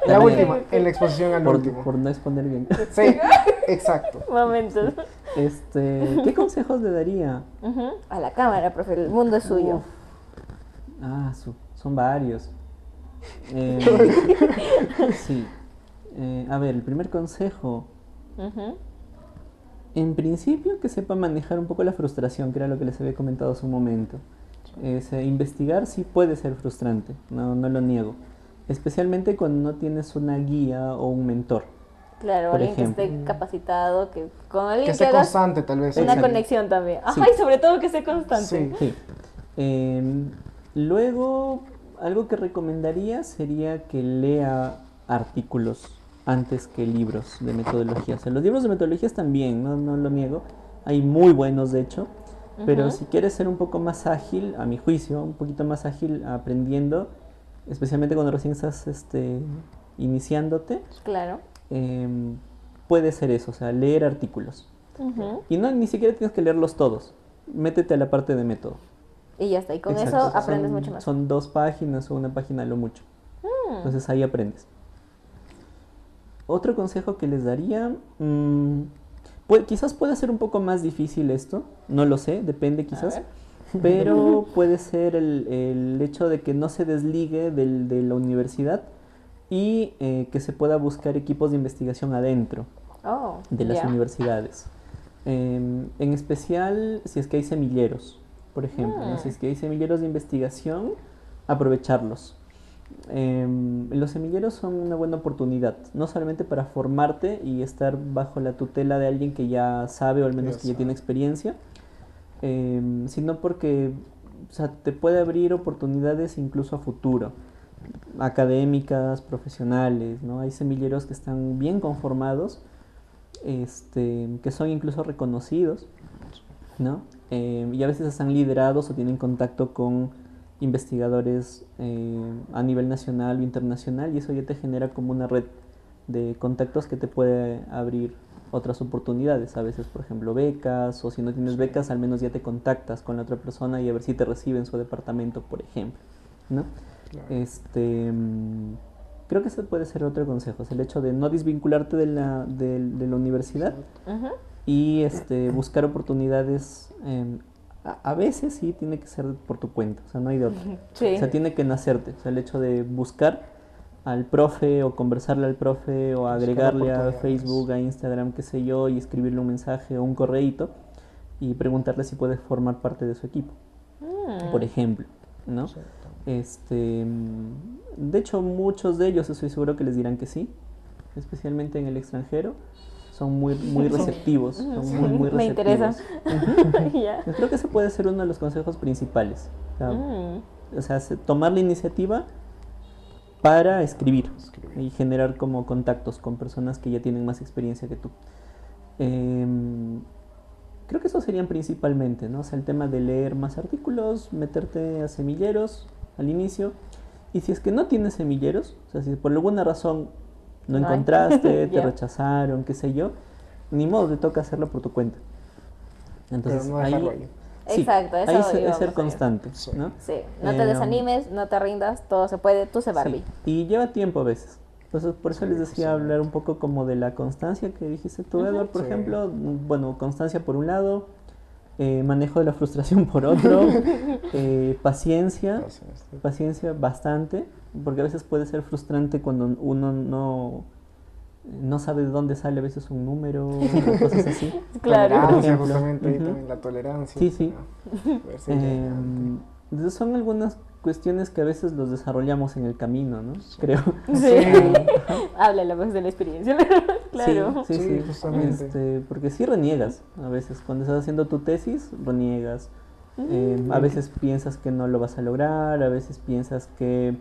La última, en la exposición al último. Por no exponer bien. Sí, exacto. Momentos. ¿Qué consejos le daría? A la cámara, profe, el mundo es suyo. Son varios. Sí. A ver, el primer consejo. En principio, que sepa manejar un poco la frustración, que era lo que les había comentado hace un momento. Investigar sí puede ser frustrante, no lo niego. Especialmente cuando no tienes una guía o un mentor. Claro, por alguien ejemplo. que esté capacitado, con alguien Que que sea hagas constante, tal vez. una Exacto. conexión también. Ajá, Sí. y sobre todo que sea constante. Sí. Sí. Luego, algo que recomendaría sería que lea artículos antes que libros de metodología. O sea, los libros de metodologías también, no lo niego. Hay muy buenos, de hecho. Pero si quieres ser un poco más ágil, a mi juicio, un poquito más ágil aprendiendo, especialmente cuando recién estás iniciándote, Claro. puede ser eso, o sea, leer artículos. Y ni siquiera tienes que leerlos todos. Métete a la parte de método. Y ya está, y con Exacto, eso o sea, aprendes mucho más. Son 2 páginas o una página a lo mucho. Entonces ahí aprendes. Otro consejo que les daría, quizás pueda ser un poco más difícil esto, no lo sé, depende quizás, pero puede ser el hecho de que no se desligue de la universidad y que se pueda buscar equipos de investigación adentro de las universidades. En especial si es que hay semilleros, por ejemplo, ¿no? Si es que hay semilleros de investigación, aprovecharlos. Los semilleros son una buena oportunidad, no solamente para formarte y estar bajo la tutela de alguien que ya sabe o al menos que ya tiene experiencia, sino porque o sea, te puede abrir oportunidades incluso a futuro, académicas, profesionales, ¿no? Hay semilleros que están bien conformados, que son incluso reconocidos, ¿no? Y a veces están liderados o tienen contacto con investigadores a nivel nacional o internacional, y eso ya te genera como una red de contactos que te puede abrir otras oportunidades, a veces por ejemplo becas, o si no tienes becas al menos ya te contactas con la otra persona y a ver si te recibe en su departamento, por ejemplo, ¿no? Claro. Creo que ese puede ser otro consejo, es el hecho de no desvincularte de la universidad y buscar oportunidades. A veces sí tiene que ser por tu cuenta, o sea, no hay de otra. Sí. O sea, tiene que nacerte, o sea, el hecho de buscar al profe o conversarle al profe o agregarle a Facebook, a Instagram, qué sé yo, y escribirle un mensaje o un correíto y preguntarle si puede formar parte de su equipo, por ejemplo, ¿no? De hecho, muchos de ellos estoy seguro que les dirán que sí, especialmente en el extranjero. Son muy receptivos, son muy receptivos. Me interesa. Yeah. Creo que ese puede ser uno de los consejos principales. O sea, tomar la iniciativa para escribir y generar como contactos con personas que ya tienen más experiencia que tú. Creo que eso serían principalmente, ¿no? O sea, el tema de leer más artículos, meterte a semilleros al inicio, y si es que no tienes semilleros, o sea, si por alguna razón no encontraste, te rechazaron, qué sé yo, ni modo, te toca hacerlo por tu cuenta. Entonces, pero no dejarlo ahí. Sí, exacto, eso ahí es ser constante, ¿no? Sí, no te desanimes, no te rindas, todo se puede, tú sé Barbie. Sí. Y lleva tiempo a veces. Entonces, por eso les decía hablar un poco como de la constancia que dijiste tú, Edward, por ejemplo. Bueno, constancia por un lado, manejo de la frustración por otro, paciencia bastante, porque a veces puede ser frustrante cuando uno no sabe de dónde sale a veces un número, cosas así. Claro. Tolerancia, justamente, ahí también la tolerancia. Sí. Entonces son algunas cuestiones que a veces los desarrollamos en el camino, ¿no? Creo. Sí. Habla la voz de la experiencia, claro. Sí, justamente. porque sí reniegas a veces. Cuando estás haciendo tu tesis, reniegas. A veces piensas que no lo vas a lograr, a veces piensas que,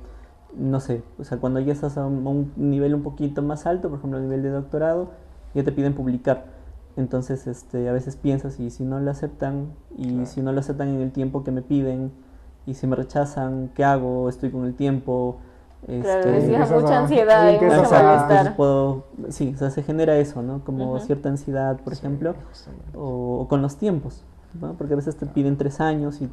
no sé, o sea, cuando ya estás a un nivel un poquito más alto, por ejemplo, a nivel de doctorado, ya te piden publicar. Entonces, a veces piensas, y si no lo aceptan, si no lo aceptan en el tiempo que me piden, y si me rechazan, ¿qué hago? Estoy con el tiempo. Claro, les mucha ansiedad y mucho malestar. O sea, se genera eso, ¿no? Como cierta ansiedad, por ejemplo, o con los tiempos, ¿no? Porque a veces te piden 3 años y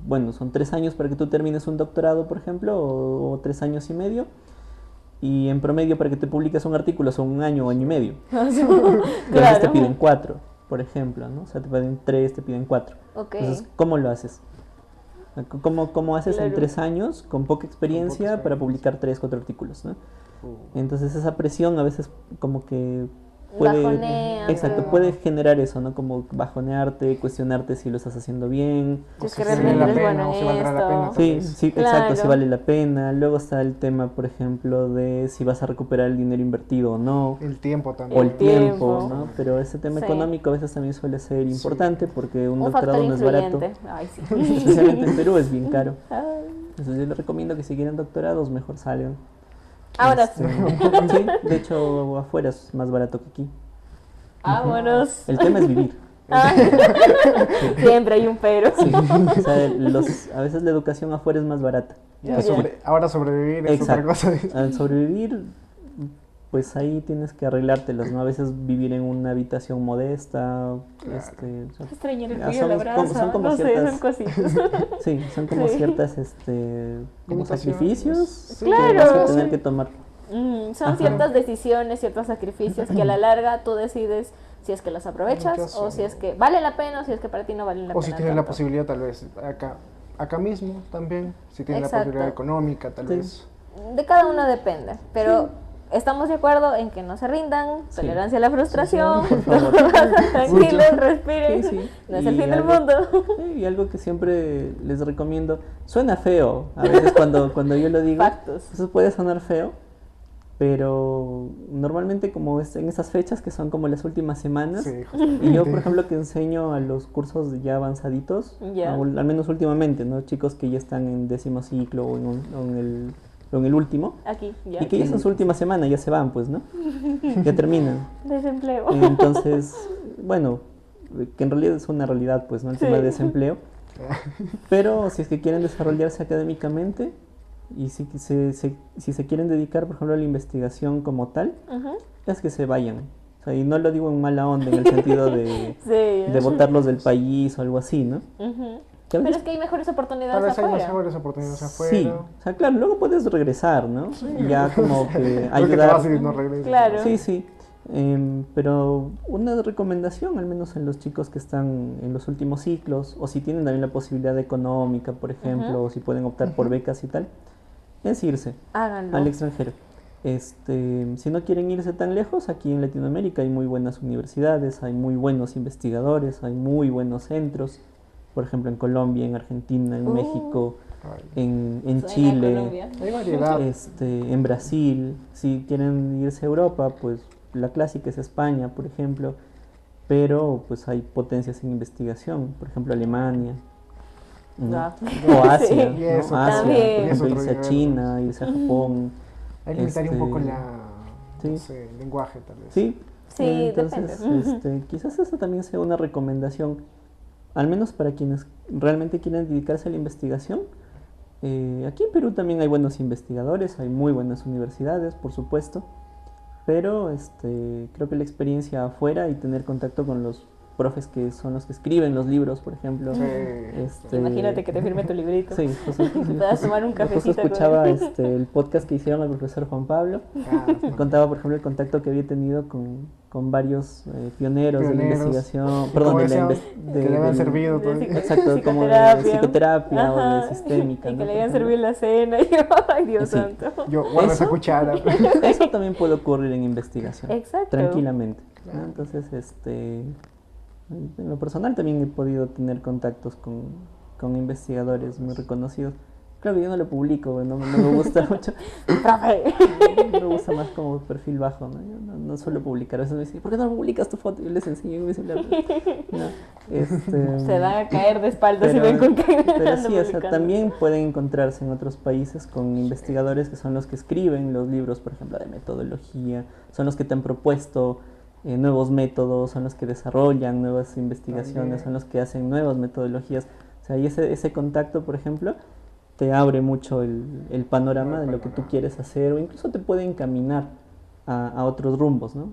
bueno, son 3 años para que tú termines un doctorado, por ejemplo, o 3 años y medio. Y en promedio para que te publiques un artículo son 1 año o año y medio. Claro. Y a veces te piden 4, por ejemplo, ¿no? O sea, te piden 3, te piden 4. Entonces, ¿cómo lo haces? ¿Cómo haces en 3 años con poca experiencia para publicar 3, 4 artículos, ¿no? Entonces esa presión a veces como que puede generar eso, ¿no? Como bajonearte, cuestionarte si lo estás haciendo bien. Si es que realmente eres bueno en esto. Sí, claro. Exacto, si vale la pena. Luego está el tema, por ejemplo, de si vas a recuperar el dinero invertido o no. El tiempo también. O el tiempo, ¿no? Pero ese tema económico a veces también suele ser importante porque un doctorado no es barato. Ay, sí. Especialmente en Perú es bien caro. Entonces yo les recomiendo que si quieren doctorados mejor salgan. Ahora sí. Sí, de hecho afuera es más barato que aquí. Vámonos. El tema es vivir. Siempre hay un pero. Sí. O sea, a veces la educación afuera es más barata. Ahora sobrevivir es otra cosa. Al sobrevivir, pues ahí tienes que arreglártelas, ¿no? A veces vivir en una habitación modesta, extrañar el frío, la brasa, son como no ciertas, sé, son cositas. Sí, son como ciertas, como sacrificios que vas a tener que tomar. Son ciertas decisiones, ciertos sacrificios que a la larga tú decides si es que los aprovechas o si es que vale la pena o si es que para ti no vale la pena. O si tienes la posibilidad tal vez acá mismo también, si tienes la posibilidad económica tal vez. De cada uno depende, pero estamos de acuerdo en que no se rindan, tolerancia a la frustración, tranquilos, respiren, no es el fin del mundo. Y algo que siempre les recomiendo, suena feo, a veces cuando yo lo digo, Factos. Eso puede sonar feo, pero normalmente como es en esas fechas que son como las últimas semanas, Sí, y yo justamente. por ejemplo que enseño a los cursos ya avanzaditos, Ya. al menos últimamente, ¿no? Chicos que ya están en 10º ciclo o en el último, Aquí, ya. y que ya es su última semana, ya se van, pues, ¿no? Ya terminan. Desempleo. Entonces, bueno, que en realidad es una realidad, pues, ¿no? El tema de Sí. desempleo. Pero si es que quieren desarrollarse académicamente y si se quieren dedicar, por ejemplo, a la investigación como tal, Ujú. es que se vayan. O sea, y no lo digo en mala onda, en el sentido de, Sí. de botarlos del país o algo así, ¿no? Ujú. Que a Pero veces es que hay mejores Tal oportunidades vez hay afuera. mejores oportunidades sí, afuera. o sea, claro, luego puedes regresar, ¿no? Ya como que No es que te ayudar. vas y no regresas. Claro. Sí, sí. Pero una recomendación, al menos en los chicos que están en los últimos ciclos, o si tienen también la posibilidad económica, por ejemplo, Ujú. o si pueden optar por becas y tal, es irse Háganlo. al extranjero. Si no quieren irse tan lejos, aquí en Latinoamérica hay muy buenas universidades, hay muy buenos investigadores, hay muy buenos centros, por ejemplo en Colombia, en Argentina, en México, Ay, en Suena a Chile, Colombia. hay variedad. en Brasil. Si quieren irse a Europa, pues la clásica es España, por ejemplo, pero pues hay potencias en investigación, por ejemplo Alemania, ¿no? Ah. O Asia, Sí. Y eso ¿no? Asia, también. por es ejemplo, otro irse a nivel, China, irse a Japón. Hay que limitar un poco este, la, sí. no sé, el lenguaje tal vez. Sí, Sí, entonces depende. quizás eso también sea una recomendación, al menos para quienes realmente quieren dedicarse a la investigación. Aquí en Perú también hay buenos investigadores, hay muy buenas universidades, por supuesto, pero creo que la experiencia afuera y tener contacto con los profes que son los que escriben los libros, por ejemplo. Sí. Imagínate que te firme tu librito. Sí, Puedas tomar un justo cafecito con escuchaba él. el podcast que hicieron al profesor Juan Pablo. Ah, Contaba, por ejemplo, el contacto que había tenido con varios pioneros de la Pioneros. investigación, Y perdón, como de la decían, de- que le habían del- servido De todo. exacto, como de psicoterapia. psicoterapia o de Ajá. sistémica, Y ¿no? que le Por hayan ejemplo. servido la cena. Y yo, ay, Dios Sí. santo. Yo guardo esa ¿Eso? cuchara. Eso también puede ocurrir en investigación, Exacto. tranquilamente, ¿no? Claro. Entonces, en lo personal también he podido tener contactos con investigadores muy reconocidos. Claro que yo no lo publico, no me gusta mucho. Profe. Me gusta más como perfil bajo, ¿no? Yo no suelo publicar. A veces me dicen, ¿por qué no publicas tu foto? Yo les enseño mi celular. No, Se van a caer de espaldas si pero, ven con que pero ando sí, o sea, publicando. también pueden encontrarse en otros países con investigadores que son los que escriben los libros, por ejemplo, de metodología, son los que te han propuesto nuevos métodos, son los que desarrollan nuevas investigaciones, También. son los que hacen nuevas metodologías. O sea, y ese contacto, por ejemplo, te abre mucho el panorama de lo que tú quieres hacer o incluso te puede encaminar a otros rumbos, ¿no?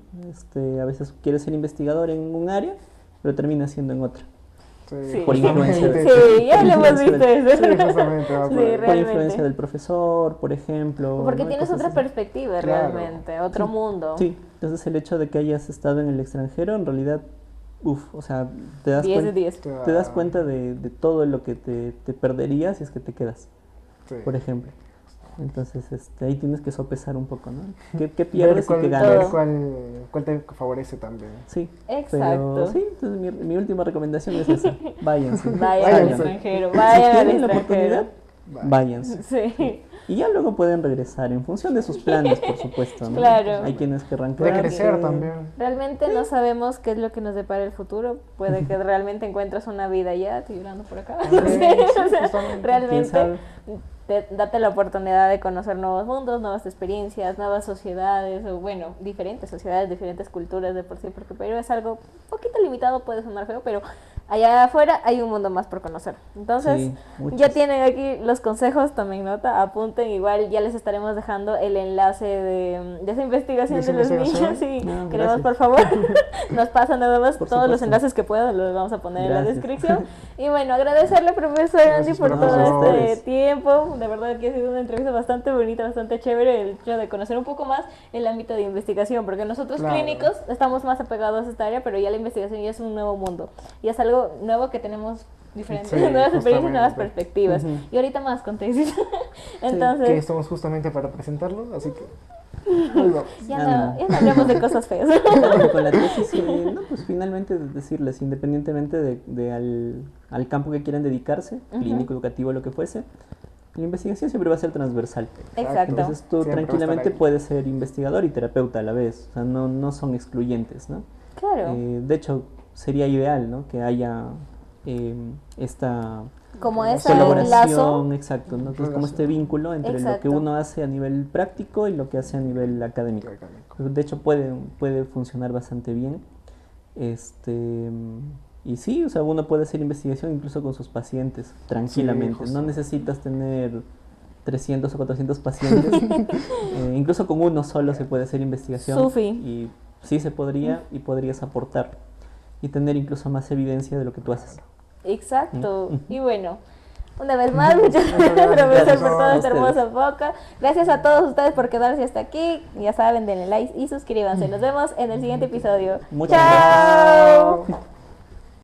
A veces quieres ser investigador en un área, pero termina siendo en otra. Sí. Por influencia justamente. Sí, ya lo hemos influencia visto del- eso. Sí, justamente. va Sí, por ahí. Por realmente. influencia del profesor, por ejemplo. Porque ¿no? tienes Cosas otra así. perspectiva Claro. realmente, otro mundo. Sí, entonces el hecho de que hayas estado en el extranjero, en realidad, o sea, 10 de 10. te das cuenta de todo lo que te perderías si es que te quedas, Sí. por ejemplo. Entonces, ahí tienes que sopesar un poco, ¿no? ¿Qué Ver pierdes y cuál, qué ver ganas? cuál te favorece también. Sí, Exacto. pero sí, entonces mi última recomendación es esa, váyanse. Vayan al Váyanse. extranjero, Si vayan al tienen la extranjero. oportunidad, váyanse. Sí, Y ya luego pueden regresar, en función de sus planes, por supuesto, ¿no? Claro. Hay quienes querrán Puede quedarse. crecer también. realmente no sabemos qué es lo que nos depara el futuro. Puede que realmente encuentres una vida ya, estoy llorando por acá. Sí, Sí, o sea, justamente. ¿Quién realmente sabe? date la oportunidad de conocer nuevos mundos, nuevas experiencias, nuevas sociedades, o bueno, diferentes sociedades, diferentes culturas de por sí, porque Perú es algo un poquito limitado, puede sonar feo, pero allá afuera hay un mundo más por conocer. Entonces, Sí, muchos. ya tienen aquí los consejos, tomen nota, apunten, igual ya les estaremos dejando el enlace de esa investigación ¿De de esa los niños, investigación? sí, No, queremos gracias. por favor, nos pasan nada más Por todos los supuesto. enlaces que puedan, los vamos a poner en la Gracias. descripción. Y bueno, agradecerle, profesor Andy, Gracias por por todo todo. este tiempo. De verdad que ha sido una entrevista bastante bonita, bastante chévere, el hecho de conocer un poco más el ámbito de investigación, porque nosotros Claro. clínicos estamos más apegados a esta área, pero ya la investigación ya es un nuevo mundo, y es algo nuevo que tenemos diferentes, Sí, nuevas experiencias, nuevas justamente. perspectivas. Ujú. Y ahorita más con tesis. Que Entonces, estamos justamente para presentarlo, así que. ahí vamos. ya Ánimo. no, ya no hablemos de cosas feas. Bueno, con la tesis, no, pues finalmente decirles, independientemente al campo que quieran dedicarse, Ujú. clínico, educativo, lo que fuese, La investigación siempre va a ser transversal. Exacto. Entonces tú Siempre va a estar tranquilamente ahí. puedes ser investigador y terapeuta a la vez. O sea, no son excluyentes, ¿no? Claro. De hecho, sería ideal, ¿no? Que haya esta Como ese colaboración, lazo. exacto, ¿no? Que es como Relación. este vínculo entre lo que Exacto. uno hace a nivel práctico y lo que hace a nivel académico. De hecho, puede funcionar bastante bien. Y sí, o sea, uno puede hacer investigación incluso con sus pacientes, tranquilamente. justo. No necesitas tener 300 o 400 pacientes. Incluso con uno solo se puede hacer investigación. Sufi. Y sí se podría y podrías aportar y tener incluso más evidencia de lo que tú haces. Exacto. Y bueno, una vez más, muchas gracias, profesor, por toda esta hermosa boca. Gracias a todos ustedes por quedarse hasta aquí. Ya saben, denle like y suscríbanse. Nos vemos en el siguiente episodio. Muchas ¡Chao! gracias.